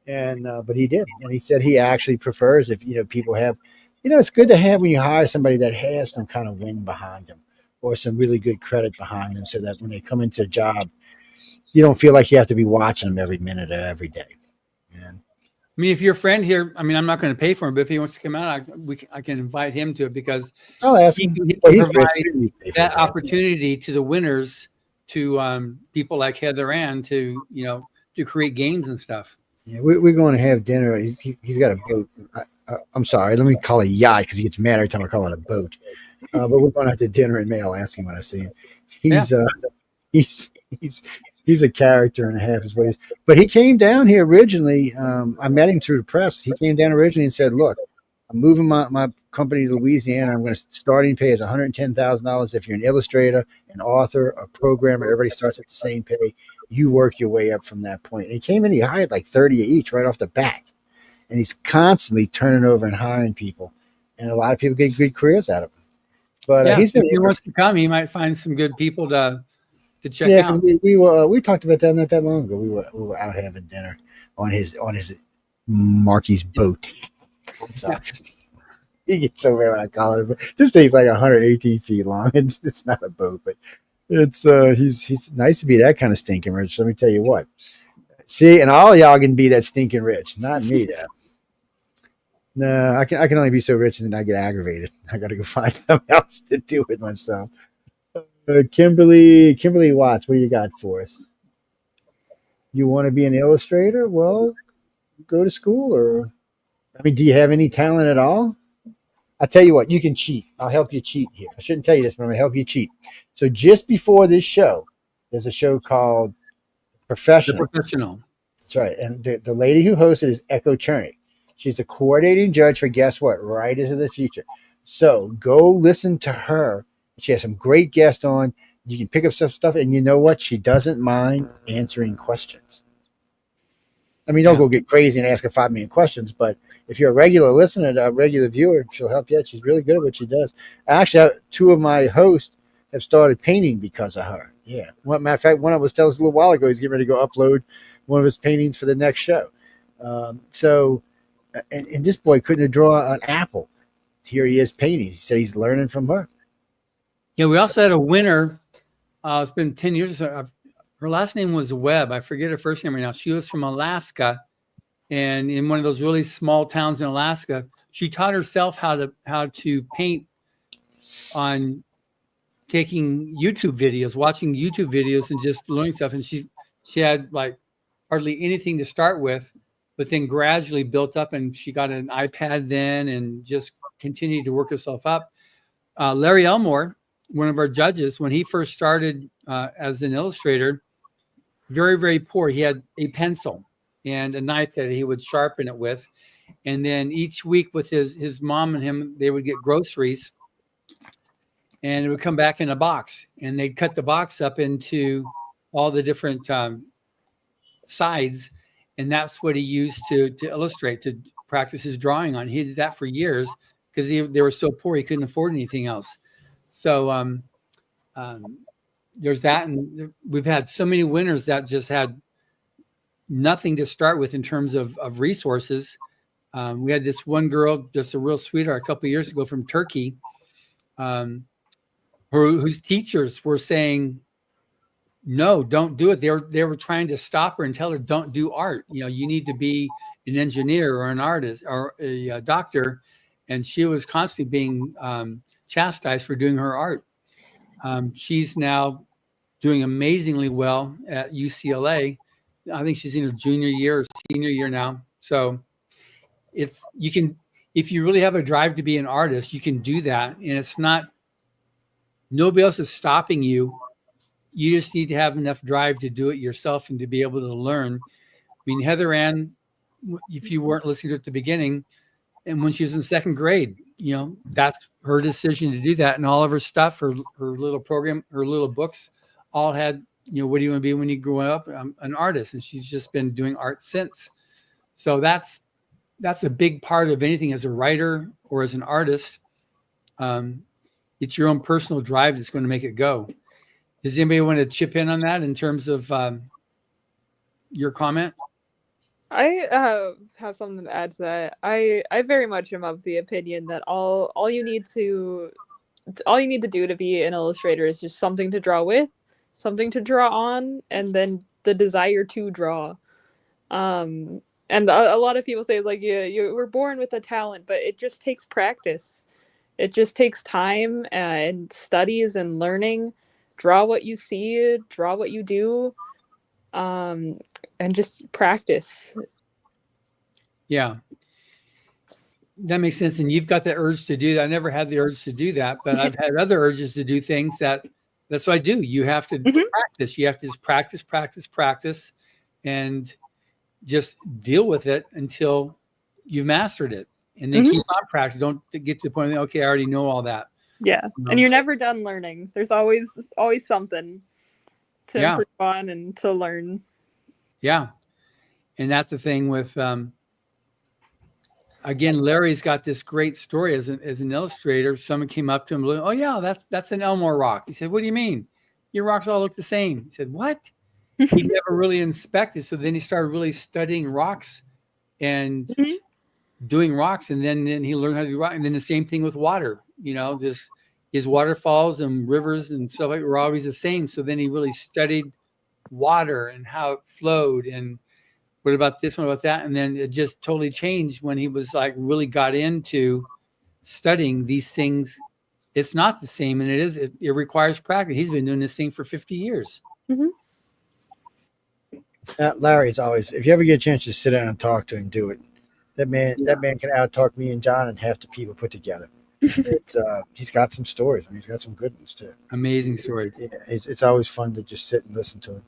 And but he did. And he said he actually prefers if people have, it's good to have when you hire somebody that has some kind of wind behind them or some really good credit behind them, so that when they come into a job, you don't feel like you have to be watching them every minute or every day. And I mean, if your friend here, I'm not going to pay for him, but if he wants to come out, I can invite him to it because I'll ask him. He can provide that opportunity to the winners, to people like HeatherAnne to create games and stuff. Yeah, we're going to have dinner. He's got a boat. I'm sorry, let me call it a yacht because he gets mad every time I call it a boat. But we're going out to dinner in May. I'll ask him when I see him. He's a character and a half is what he is. But he came down here originally. I met him through the press. He came down originally and said, "Look, I'm moving my company to Louisiana. I'm going to starting pay is $110,000. If you're an illustrator, an author, a programmer, everybody starts at the same pay. You work your way up from that point." And he came in, he hired like 30 each right off the bat. And he's constantly turning over and hiring people. And a lot of people get good careers out of him. But if he wants to come, he might find some good people to check out. We talked about that not that long ago. We were out having dinner on his Marky's boat. So he gets so mad when I call it. This thing's like 118 feet long. It's not a boat, but it's he's nice to be that kind of stinking rich. Let me tell you what. See, and all y'all can be that stinking rich, not me though. No, I can only be so rich and then I get aggravated. I got to go find something else to do with myself. Kimberly Watts, what do you got for us? You want to be an illustrator? Well, go to school, or do you have any talent at all? I tell you what, you can cheat. I'll help you cheat here. I shouldn't tell you this, but I'm going to help you cheat. So just before this show, there's a show called The Professional. Professional. That's right. And the lady who hosted is Echo Cherney. She's the coordinating judge for, guess what? Writers of the Future. So go listen to her. She has some great guests on. You can pick up some stuff. And you know what? She doesn't mind answering questions. I mean, don't go get crazy and ask her 5 million questions, but if you're a regular listener, a regular viewer, she'll help you out. She's really good at what she does. Actually, 2 of my hosts have started painting because of her. Yeah. Matter of fact, one of us telling us a little while ago, he's getting ready to go upload one of his paintings for the next show. And this boy couldn't have drawn an apple. Here he is painting. He said he's learning from her. Yeah, we also had a winner. It's been 10 years. Her last name was Webb. I forget her first name right now. She was from Alaska, and in one of those really small towns in Alaska, she taught herself how to paint on taking YouTube videos, watching YouTube videos, and just learning stuff. And she had like hardly anything to start with, but then gradually built up, and she got an iPad then and just continued to work herself up. Larry Elmore, one of our judges, when he first started as an illustrator, very, very poor. He had a pencil and a knife that he would sharpen it with. And then each week with his mom and him, they would get groceries, and it would come back in a box, and they'd cut the box up into all the different sides. And that's what he used to illustrate, to practice his drawing on. He did that for years because they were so poor, he couldn't afford anything else. So there's that. And we've had so many winners that just had nothing to start with in terms of resources. We had this one girl, just a real sweetheart, a couple of years ago from Turkey, whose teachers were saying, no, don't do it. They were trying to stop her and tell her, don't do art. You know, you need to be an engineer or an artist or a doctor. And she was constantly being chastised for doing her art. She's now doing amazingly well at UCLA. I think she's in her junior year or senior year now. So you can, if you really have a drive to be an artist, you can do that. And it's not, nobody else is stopping you. You just need to have enough drive to do it yourself and to be able to learn. I mean, HeatherAnne, if you weren't listening to it at the beginning, and when she was in 2nd grade, you know, that's her decision to do that. And all of her stuff, her little program, her little books all had, you know, what do you want to be when you grow up? I'm an artist. And she's just been doing art since. So that's a big part of anything as a writer or as an artist. It's your own personal drive that's going to make it go. Does anybody want to chip in on that in terms of your comment? I have something to add to that. I very much am of the opinion that all you need to do to be an illustrator is just something to draw with, something to draw on, and then the desire to draw. And a lot of people say like you were born with a talent, but it just takes practice. It just takes time and studies and learning. Draw what you see, draw what you do, and just practice. Yeah, that makes sense. And you've got the urge to do that. I never had the urge to do that, but I've had other urges to do things that's what I do. You have to practice. You have to just practice, and just deal with it until you've mastered it. And then keep on practice. Don't get to the point of, okay, I already know all that. Yeah. And you're never done learning. There's always something to improve on and to learn. Yeah. And that's the thing with, again, Larry's got this great story as an illustrator. Someone came up to him, oh yeah, that's an Elmore rock. He said, what do you mean? Your rocks all look the same. He said, what? He never really inspected. So then he started really studying rocks and doing rocks. And then he learned how to do rock. And then the same thing with water, you know, just his waterfalls and rivers and stuff like were always the same. So then he really studied water and how it flowed and what about this one, about that. And then it just totally changed when he was like really got into studying these things. It's not the same. And it requires practice. He's been doing this thing for 50 years. Larry's always, if you ever get a chance to sit down and talk to him, do it. That man can out-talk me and John and half the people put together. He's got some stories, and he's got some good ones too. Amazing stories. Yeah, it's always fun to just sit and listen to him.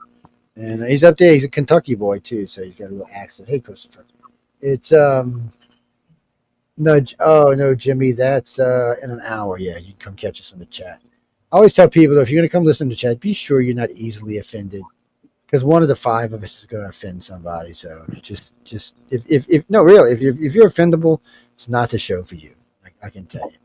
And he's up there. He's a Kentucky boy too, so he's got a little accent. Hey, Christopher. It's no, oh no, Jimmy, that's in an hour. Yeah, you can come catch us in the chat. I always tell people, if you're going to come listen to chat, be sure you're not easily offended, because one of the five of us is going to offend somebody. So just if no, really, if you're offendable, it's not the show for you. I can tell you.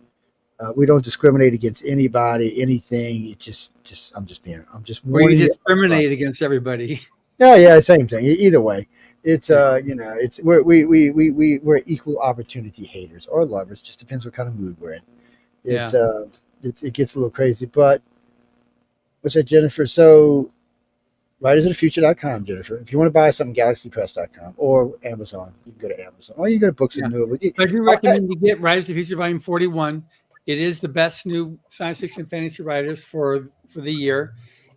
We don't discriminate against anybody, anything. It just I'm just Where warning you you. discriminate against everybody. Yeah, same thing. Either way, it's it's we're equal opportunity haters or lovers. Just depends what kind of mood we're in. It gets a little crazy. But what's that, Jennifer? So writersofthefuture.com, Jennifer. If you want to buy something, galaxypress.com or Amazon. You can go to Amazon. Or you can go to Books and New. I do recommend you get Rise of the Future Volume 41. It is the best new science fiction and fantasy writers for the year.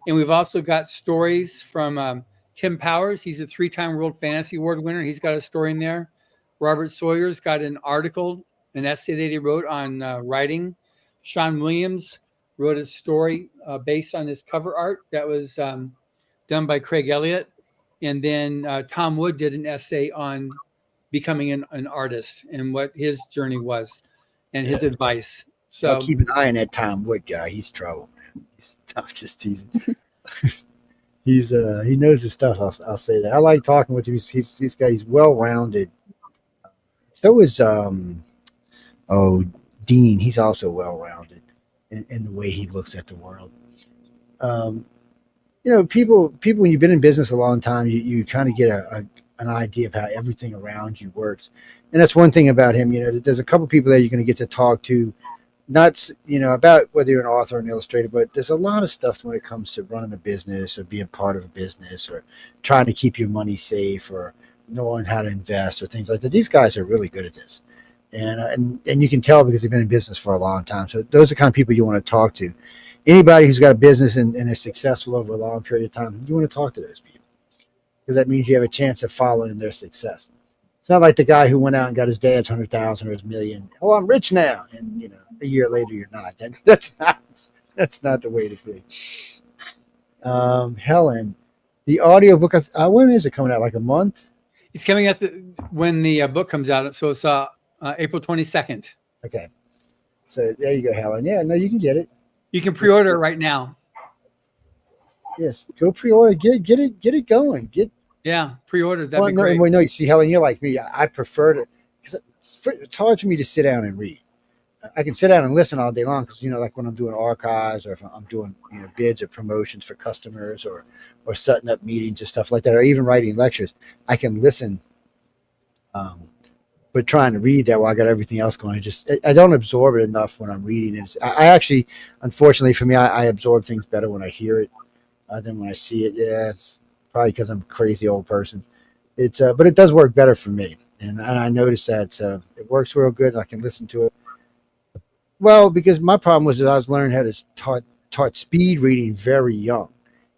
And we've also got stories from Tim Powers. He's a 3-time World Fantasy Award winner. He's got a story in there. Robert Sawyer's got an article, an essay that he wrote on writing. Sean Williams wrote a story based on his cover art that was done by Craig Elliott. And then Tom Wood did an essay on becoming an artist and what his journey was and his advice. So I'll keep an eye on that Tom Wood guy. He's trouble, man. I'm just teasing. He knows his stuff. I'll say that. I like talking with him. He's well rounded. So is Dean. He's also well rounded in the way he looks at the world. People when you've been in business a long time, you kind of get an idea of how everything around you works. And that's one thing about him. There's a couple people there you're going to get to talk to, not about whether you're an author or an illustrator, but there's a lot of stuff when it comes to running a business or being part of a business or trying to keep your money safe or knowing how to invest or things like that. These guys are really good at this, and you can tell because they've been in business for a long time. So those are the kind of people you want to talk to. Anybody who's got a business and is successful over a long period of time, you want to talk to those people because that means you have a chance of following their success. It's not like the guy who went out and got his dad's 100,000 or his million. Oh, I'm rich now, and a year later you're not. That's not the way to be. Helen, the audiobook. When is it coming out? Like a month? It's coming out when the book comes out. So it's April 22nd. Okay, so there you go, Helen. Yeah, no, you can get it. You can pre-order it right now. Yes, go pre-order. Get it going. Pre-order. That'd be great. No, you see, Helen, you're like me. I prefer to, because it's hard for me to sit down and read. I can sit down and listen all day long because like when I'm doing archives or if I'm doing bids or promotions for customers or setting up meetings and stuff like that, or even writing lectures, I can listen. But trying to read that while I got everything else going, I don't absorb it enough when I'm reading it. I actually, unfortunately for me, I absorb things better when I hear it than when I see it. Yeah, it's probably because I'm a crazy old person. But it does work better for me, and I noticed that it works real good. I can listen to it. Well, because my problem was that I was learning how to taught speed reading very young,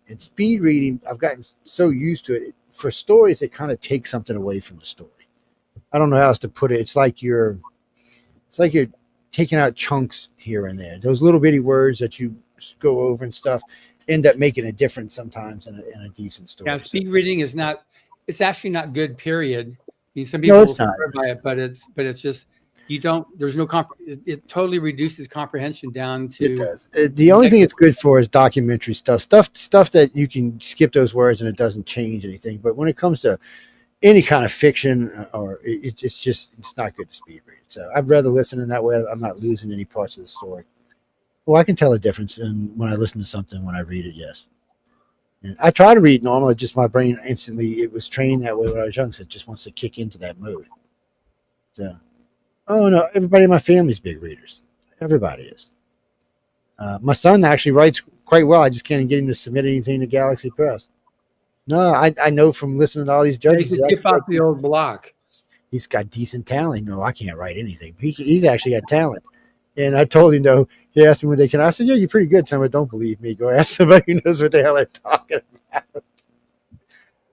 and speed reading I've gotten so used to it. For stories, it kind of takes something away from the story. I don't know how else to put it. It's like you're taking out chunks here and there. Those little bitty words that you go over and stuff end up making a difference sometimes in a decent story. Yeah, speed reading is not. It's actually not good. Period. I mean, some people will swear by it, but it's just you don't. There's no it totally reduces comprehension down to. It does. The only thing it's good for is documentary stuff that you can skip those words and it doesn't change anything. But when it comes to any kind of fiction, or it's not good to speed read. So I'd rather listen in that way. I'm not losing any parts of the story. Well, I can tell a difference when I listen to something when I read it. Yes, and I try to read normal. Just my brain it was trained that way when I was young, so it just wants to kick into that mode. So, oh no, everybody in my family's big readers. Everybody is. My son actually writes quite well. I just can't get him to submit anything to Galaxy Press. No, I know from listening to all these judges. He's skip out the old block. He's got decent talent. No, I can't write anything. He's actually got talent. And I told him, no, he asked me when they can. I said, yeah, you're pretty good. Somebody don't believe me. Go ask somebody who knows what the hell they're talking about.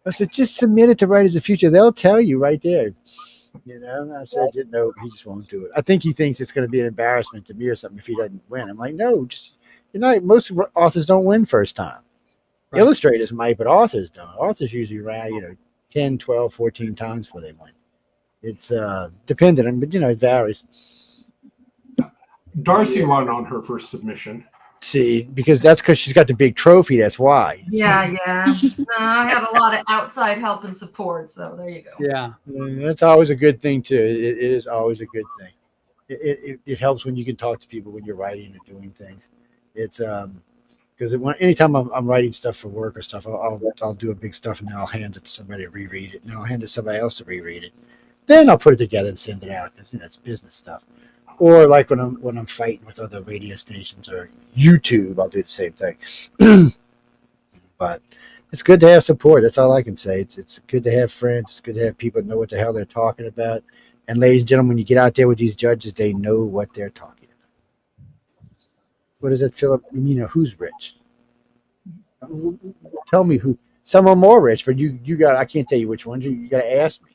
I said, just submit it to Writers of the Future. They'll tell you right there. You know, and I said, no, he just won't do it. I think he thinks it's going to be an embarrassment to me or something if he doesn't win. I'm like, no, just, most authors don't win first time. Right. Illustrators might, but authors don't. Authors usually round, 10, 12, 14 times before they win. It's dependent on, but, it varies. Darci won on her first submission. See, because she's got the big trophy. That's why. Yeah. I have a lot of outside help and support, so there you go. Yeah, that's always a good thing too. It is always a good thing. It helps when you can talk to people when you're writing or doing things. It's because anytime I'm writing stuff for work or stuff, I'll do a big stuff and then I'll hand it to somebody to reread it, and then I'll hand it to somebody else to reread it. Then I'll put it together and send it out because it's business stuff. Or like when I'm fighting with other radio stations or YouTube, I'll do the same thing. But it's good to have support. That's all I can say. It's good to have friends. It's good to have people know what the hell they're talking about. And ladies and gentlemen, when you get out there with these judges, they know what they're talking about. What is it, Philip? Who's rich? Tell me who. Some are more rich, but you got. I can't tell you which ones. You got to ask me.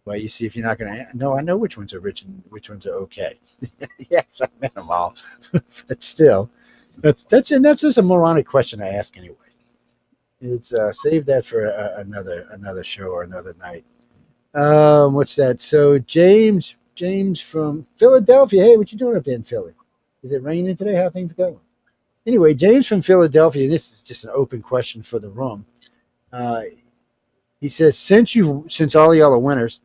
Well, you see, if you're not going to, no, I know which ones are rich and which ones are okay. Yes, I met them all, but still, that's just a moronic question to ask anyway. It's save that for another show or another night. What's that? So James from Philadelphia. Hey, what you doing up there in Philly? Is it raining today? How are things going? Anyway, James from Philadelphia. And this is just an open question for the room. He says, since all y'all are winners,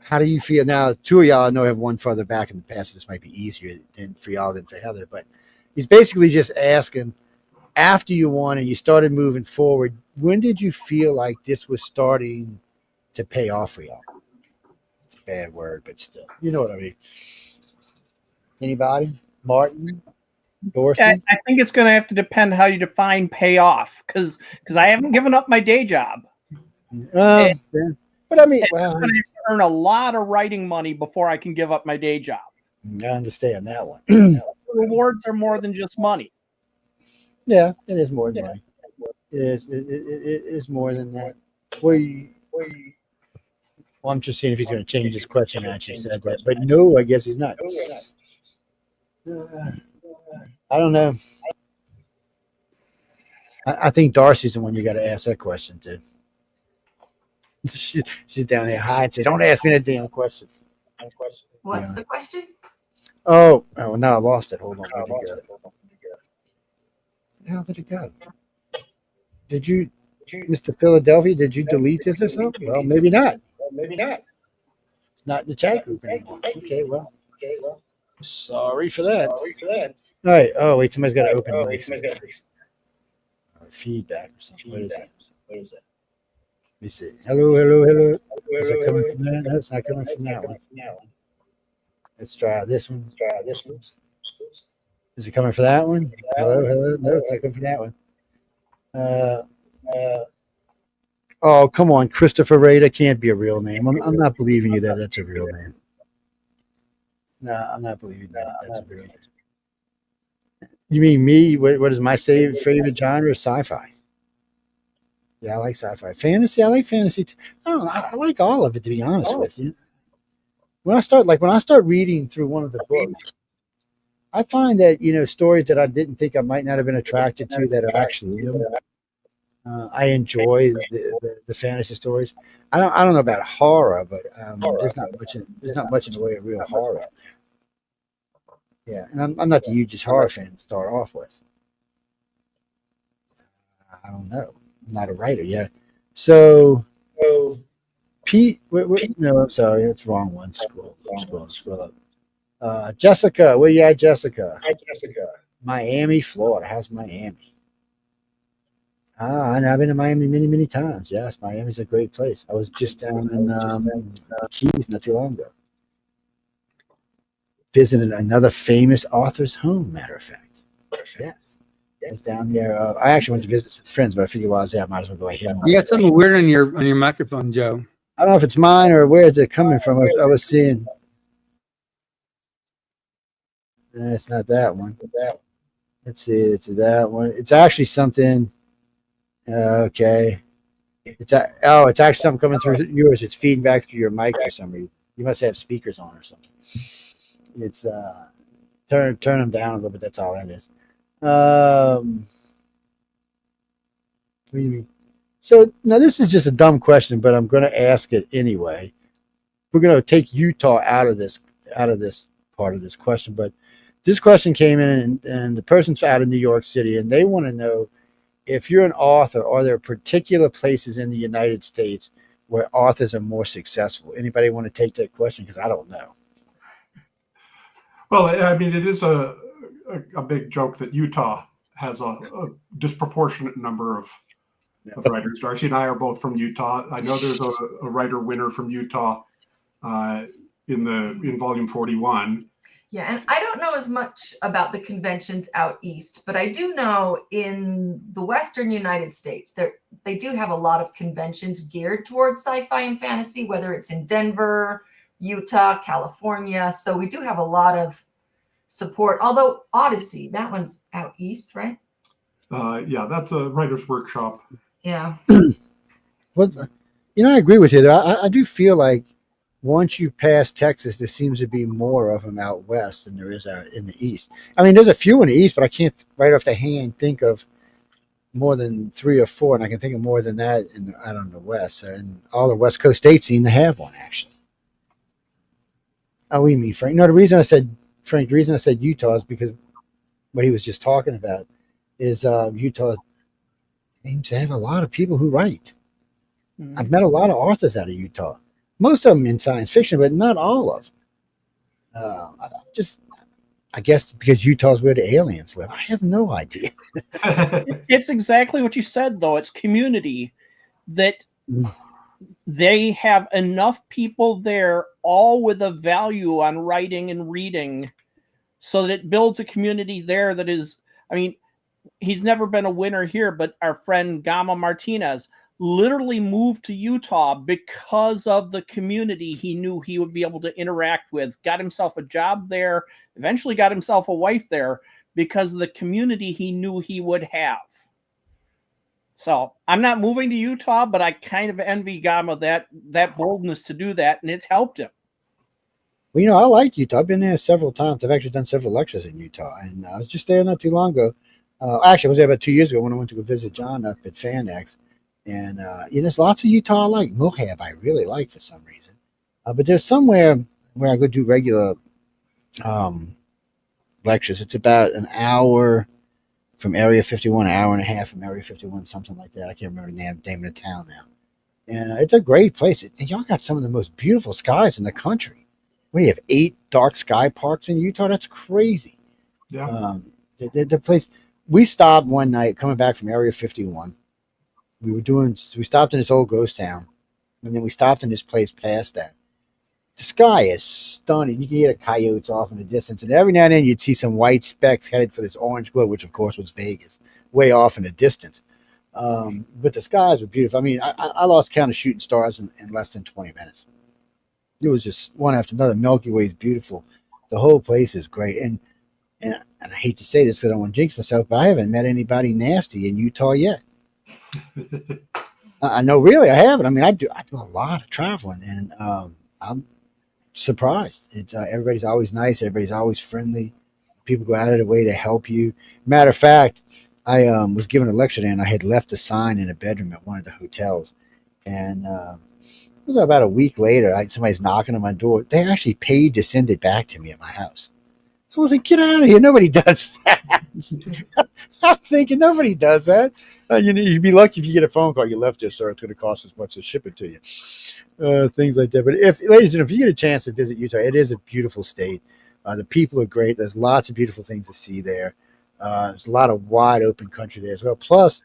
how do you feel now? Two of y'all I know have won further back in the past. So this might be easier for y'all than for Heather, but he's basically just asking, after you won and you started moving forward, when did you feel like this was starting to pay off for y'all? It's a bad word, but still, you know what I mean. Anybody? Martin? Darci? I think it's going to have to depend how you define payoff, because I haven't given up my day job. But I mean, I'm going to have to earn a lot of writing money before I can give up my day job. I understand that one. Rewards are more than just money. Yeah, it is more than money. It is more than that. Well, I'm just seeing if he's going to change his question after he said that. But no, I guess he's not. I don't know. I think Darci's the one you got to ask that question to. She's down there high and say, "Don't ask me that damn question." What's the question? Oh, now I lost it. Hold on. Where the hell did it go? Did you, Mr. Philadelphia? Did you delete this or something? Well, maybe not. It's not in the chat group anymore. Okay, well. Sorry for that. All right. Oh, wait. Somebody's got to open it. Feedback or something. What is that? Let me see. Hello. Is it coming from that? No, it's not coming from that one. Let's try this one. Is it coming from that one? Hello. No, it's not coming from that one. Oh, come on. Christopher Ray. That can't be a real name. I'm not believing you that that's a real name. No, I'm not believing that that's a real name. You mean me? What is my favorite genre? Sci-fi. Yeah, I like sci-fi. Fantasy, I like fantasy too. I don't know. I like all of it, to be honest with you. When I start reading through one of the books, I find that stories that I didn't think I might not have been attracted to that are actually I enjoy the fantasy stories. I don't know about horror, but there's not much in the way of real horror out there. Yeah, and I'm not the hugest horror fan to start off with. I don't know. I'm not a writer yet. So Pete, no, I'm sorry, it's the wrong one. Scroll up. Jessica, where you at, Jessica? Hi, Jessica. Miami, Florida. How's Miami? And I've been to Miami many, many times. Yes, Miami's a great place. I was just down in Keys not too long ago. Visited another famous author's home, matter of fact. Yes. I was down there. I actually went to visit some friends, but I figured while I was there, I might as well go ahead. You got something weird on your microphone, Joe. I don't know if it's mine or where is it coming from. I was seeing. It's not that one. Let's see. It's that one. It's actually something. Okay. It's actually something coming through yours. It's feeding back through your mic for some reason. You must have speakers on or something. It's turn them down a little bit. That's all that is. What do you mean? So now this is just a dumb question, but I'm going to ask it anyway. We're going to take Utah out of this part of this question, but this question came in, and the person's out of New York City, and they want to know, if you're an author, are there particular places in the United States where authors are more successful? Anybody want to take that question? Because I don't know. Well, I mean, it is a big joke that Utah has a disproportionate number of writers. Darci and I are both from Utah. I know there's a writer winner from Utah in volume 41. Yeah, and I don't know as much about the conventions out east, but I do know in the Western United States, they do have a lot of conventions geared towards sci-fi and fantasy, whether it's in Denver, Utah, California. So we do have a lot of support. Although Odyssey, that one's out east, right? Yeah, that's a writer's workshop. Yeah. Well, I agree with you, though. I do feel like once you pass Texas, there seems to be more of them out west than there is out in the east. I mean, there's a few in the east, but I can't right off the hand think of more than 3 or 4, and I can think of more than that out on the west. And all the West Coast states seem to have one, actually. Oh, we mean Frank? No, the reason I said Utah is because what he was just talking about is Utah seems to have a lot of people who write. Mm-hmm. I've met a lot of authors out of Utah. Most of them in science fiction, but not all of them. I guess because Utah's where the aliens live. I have no idea. It's exactly what you said, though. It's community that they have enough people there, all with a value on writing and reading, so that it builds a community there that is, I mean, he's never been a winner here, but our friend Gama Martinez literally moved to Utah because of the community he knew he would be able to interact with, got himself a job there, eventually got himself a wife there because of the community he knew he would have. So I'm not moving to Utah, but I kind of envy Gama that boldness to do that, and it's helped him. Well, I like Utah. I've been there several times. I've actually done several lectures in Utah, and I was just there not too long ago. Actually, I was there about 2 years ago when I went to go visit John up at FanX. And there's lots of Utah I like. Moab I really like for some reason. But there's somewhere where I go do regular lectures. It's about an hour from Area 51, an hour and a half from Area 51, something like that. I can't remember the name of the town now. And it's a great place. And y'all got some of the most beautiful skies in the country. What do you have, 8 dark sky parks in Utah? That's crazy. Yeah. The place, we stopped one night coming back from Area 51. We stopped in this old ghost town, and then we stopped in this place past that. The sky is stunning. You can hear the coyotes off in the distance, and every now and then you'd see some white specks headed for this orange glow, which of course was Vegas, way off in the distance. But the skies were beautiful. I mean, I lost count of shooting stars in less than 20 minutes. It was just one after another. Milky Way is beautiful. The whole place is great. And I hate to say this because I don't want to jinx myself, but I haven't met anybody nasty in Utah yet. No, really, I haven't. I mean, I do a lot of traveling, and I'm surprised. It's everybody's always nice. Everybody's always friendly. People go out of their way to help you. Matter of fact, I was giving a lecture there, and I had left a sign in a bedroom at one of the hotels, and it was about a week later. Somebody's knocking on my door. They actually paid to send it back to me at my house. I was like, get out of here. Nobody does that. I was thinking, nobody does that. You'd be lucky if you get a phone call. You left this, sir. It's going to cost as much to ship it to you. Things like that. But ladies and gentlemen, if you get a chance to visit Utah, it is a beautiful state. The people are great. There's lots of beautiful things to see there. There's a lot of wide open country there as well. Plus,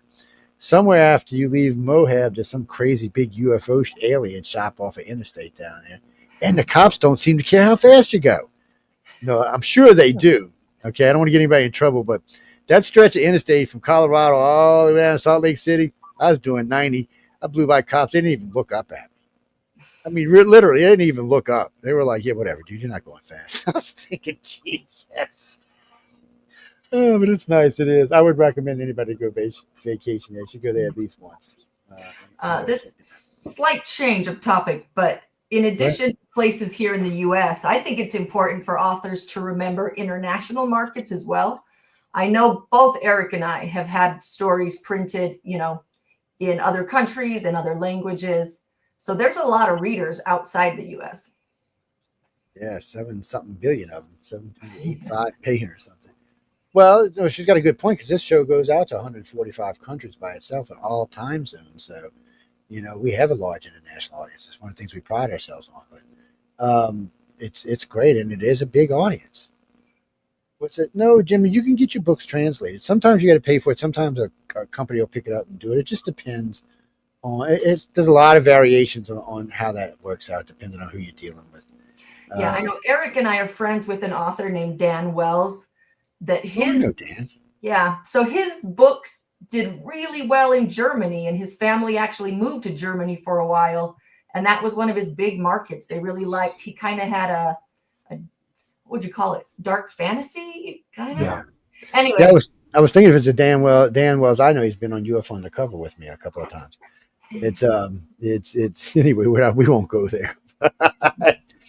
somewhere after you leave Moab, there's some crazy big UFO alien shop off an interstate down there. And the cops don't seem to care how fast you go. No, I'm sure they do. Okay, I don't want to get anybody in trouble, but that stretch of interstate from Colorado all the way down to Salt Lake City, I was doing 90. I blew by cops. They didn't even look up at me. I mean, literally, they didn't even look up. They were like, yeah, whatever, dude, you're not going fast. I was thinking, Jesus. Oh, but it's nice. It is. I would recommend anybody go vacation there. You should go there at least once. This slight change of topic, but in addition to places here in the U.S., I think it's important for authors to remember international markets as well. I know both Eric and I have had stories printed, in other countries and other languages. So there's a lot of readers outside the U.S. Yeah, 7-something billion of them, 7.85 billion or something. Well, she's got a good point because this show goes out to 145 countries by itself in all time zones. So, we have a large international audience. It's one of the things we pride ourselves on. But it's great, and it is a big audience. What's it? No, Jimmy, you can get your books translated. Sometimes you got to pay for it. Sometimes a company will pick it up and do it. It just depends on. There's a lot of variations on how that works out, depending on who you're dealing with. Yeah, I know. Eric and I are friends with an author named Dan Wells. That his Dan. Yeah, so his books did really well in Germany, and his family actually moved to Germany for a while, and that was one of his big markets. They really liked. He kind of had a what would you call it? Dark fantasy kind of. Yeah. Anyway, I was thinking if it's a Dan Wells. I know he's been on UFO Undercover with me a couple of times. It's anyway. We won't go there.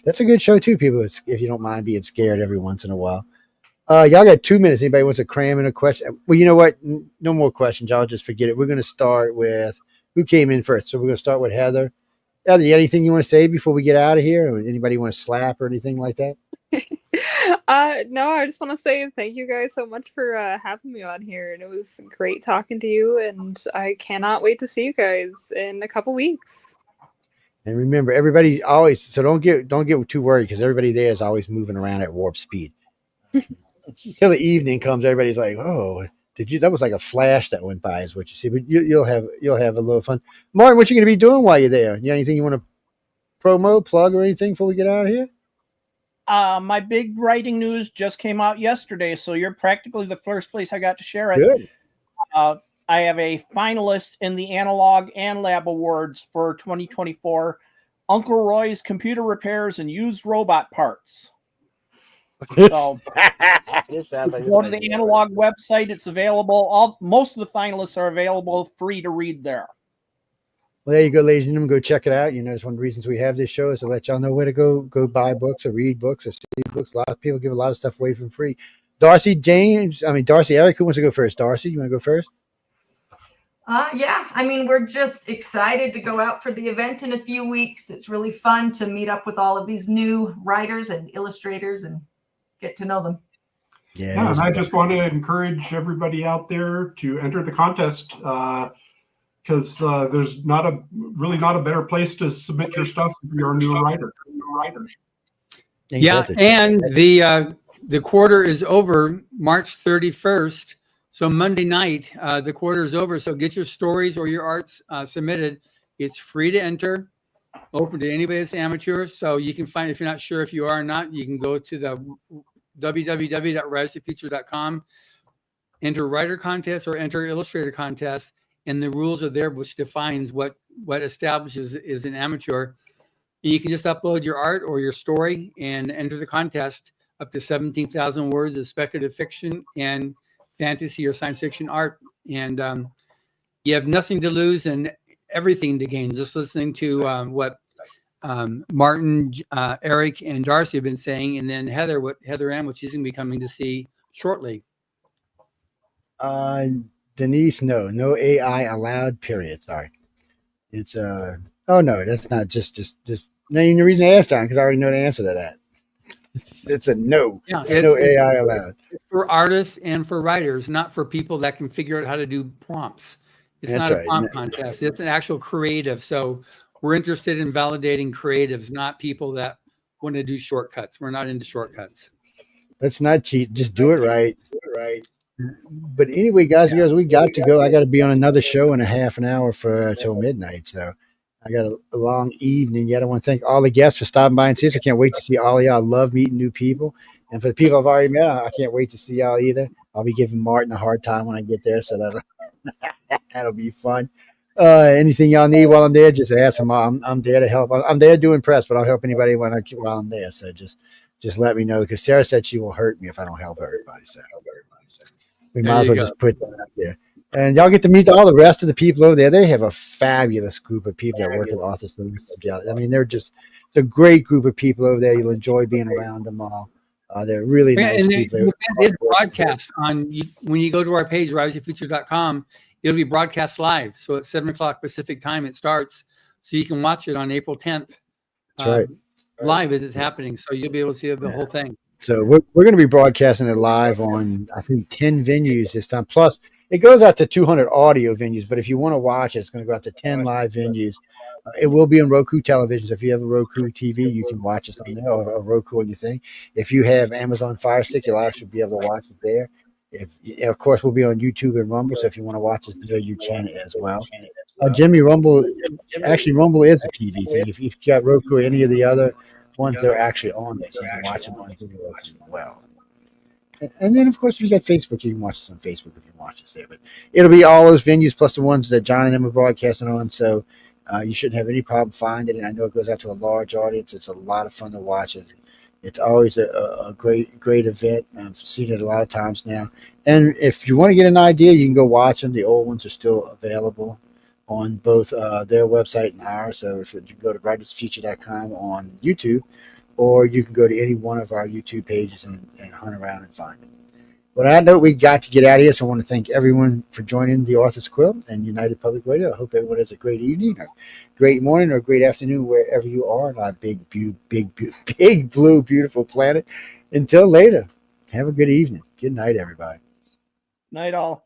That's a good show too, people. If you don't mind being scared every once in a while. Y'all got 2 minutes. Anybody wants to cram in a question? Well, you know what? No more questions. Y'all just forget it. We're going to start with who came in first. So we're going to start with Heather. Heather, you anything you want to say before we get out of here? Or anybody want to slap or anything like that? No, I just want to say thank you guys so much for having me on here, and it was great talking to you, and I cannot wait to see you guys in a couple weeks. And remember, everybody always don't get too worried because everybody there is always moving around at warp speed. Till the evening comes, everybody's like, "Oh, that was like a flash that went by," is what you see. But you'll have a little fun. Martin, what you going to be doing while you're there? You got anything you want to promo, plug, or anything before we get out of here? My big writing news just came out yesterday, so you're practically the first place I got to share it. Good. I have a finalist in the Analog and Lab Awards for 2024. Uncle Roy's Computer Repairs and Used Robot Parts. So go to the Analog website. It's available. Most of the finalists are available free to read there. Well, there you go, ladies and gentlemen. Go check it out. It's one of the reasons we have this show is to let y'all know where to go buy books or read books or see books. A lot of people give a lot of stuff away for free. Darci, Eric, who wants to go first? Darci, you want to go first? Yeah, we're just excited to go out for the event in a few weeks. It's really fun to meet up with all of these new writers and illustrators and get to know them. Yeah, and I just want to encourage everybody out there to enter the contest because there's really not a better place to submit your stuff if you're a new writer. Yeah, and the quarter is over March 31st. So Monday night, the quarter is over. So get your stories or your arts submitted. It's free to enter, open to anybody that's amateur. So you can find, if you're not sure if you are or not, you can go to the www.residsfeatures.com, enter writer contest or enter illustrator contest, and the rules are there, which defines what establishes is an amateur. And you can just upload your art or your story and enter the contest. Up to 17,000 words of speculative fiction and fantasy or science fiction art, and you have nothing to lose and everything to gain. Just listening to what Martin, Eric, and Darci have been saying, and then HeatherAnne, what she's going to be coming to see shortly. Denise, no AI allowed. Period. Sorry, it's oh no, that's not just. No, the reason I asked that because I already know the answer to that. It's a no. Yeah, no AI allowed. It's for artists and for writers, not for people that can figure out how to do prompts. It's not a prompt contest. It's an actual creative. So we're interested in validating creatives, not people that want to do shortcuts. We're not into shortcuts. Let's not cheat. Just do it right. But anyway, guys, we got to go. I got to be on another show in a half an hour till midnight. So I got a long evening yet. I want to thank all the guests for stopping by and seeing us. I can't wait to see all of y'all. I love meeting new people. And for the people I've already met, I can't wait to see y'all either. I'll be giving Martin a hard time when I get there, so that'll be fun. Anything y'all need while I'm there, just ask him. I'm there to help. I'm there doing press, but I'll help anybody while I'm there. So just let me know, because Sarah said she will hurt me if I don't help everybody. So we might as well just put that out there. And y'all get to meet all the rest of the people over there. They have a fabulous group of people that work at Authors together. I mean, they're a great group of people over there. You'll enjoy being around them all. They're really nice people. The event is broadcast when you go to our page, risingfuture.com. It'll be broadcast live. So at 7:00 Pacific time, it starts. So you can watch it on April 10th. That's right. Live as it's happening. So you'll be able to see the whole thing. So we're going to be broadcasting it live on, I think, 10 venues this time. Plus, it goes out to 200 audio venues. But if you want to watch it, it's going to go out to 10 live venues. It will be on Roku television. So if you have a Roku TV, you can watch it on there, or a Roku on your thing. If you have Amazon Fire Stick, you'll actually be able to watch it there. Of course, we'll be on YouTube and Rumble. So if you want to watch it there, you can as well. Jimmy, Rumble is a TV thing. If you've got Roku or any of the other ones, they're actually on there, so you can watch them on video as well. And then, of course, if you got Facebook, you can watch us on Facebook if you watch us there. But it'll be all those venues plus the ones that John and them are broadcasting on. So you shouldn't have any problem finding it. I know it goes out to a large audience. It's a lot of fun to watch. It's always a great event. I've seen it a lot of times now. And if you want to get an idea, you can go watch them. The old ones are still available on both their website and ours. So if you go to writersfuture.com on YouTube, or you can go to any one of our YouTube pages and hunt around and find it. Well, I know we got to get out of here, so I want to thank everyone for joining the Authors Quill and United Public Radio. I hope everyone has a great evening, or great morning, or great afternoon wherever you are on our big blue, beautiful planet. Until later, have a good evening. Good night, everybody. Night all.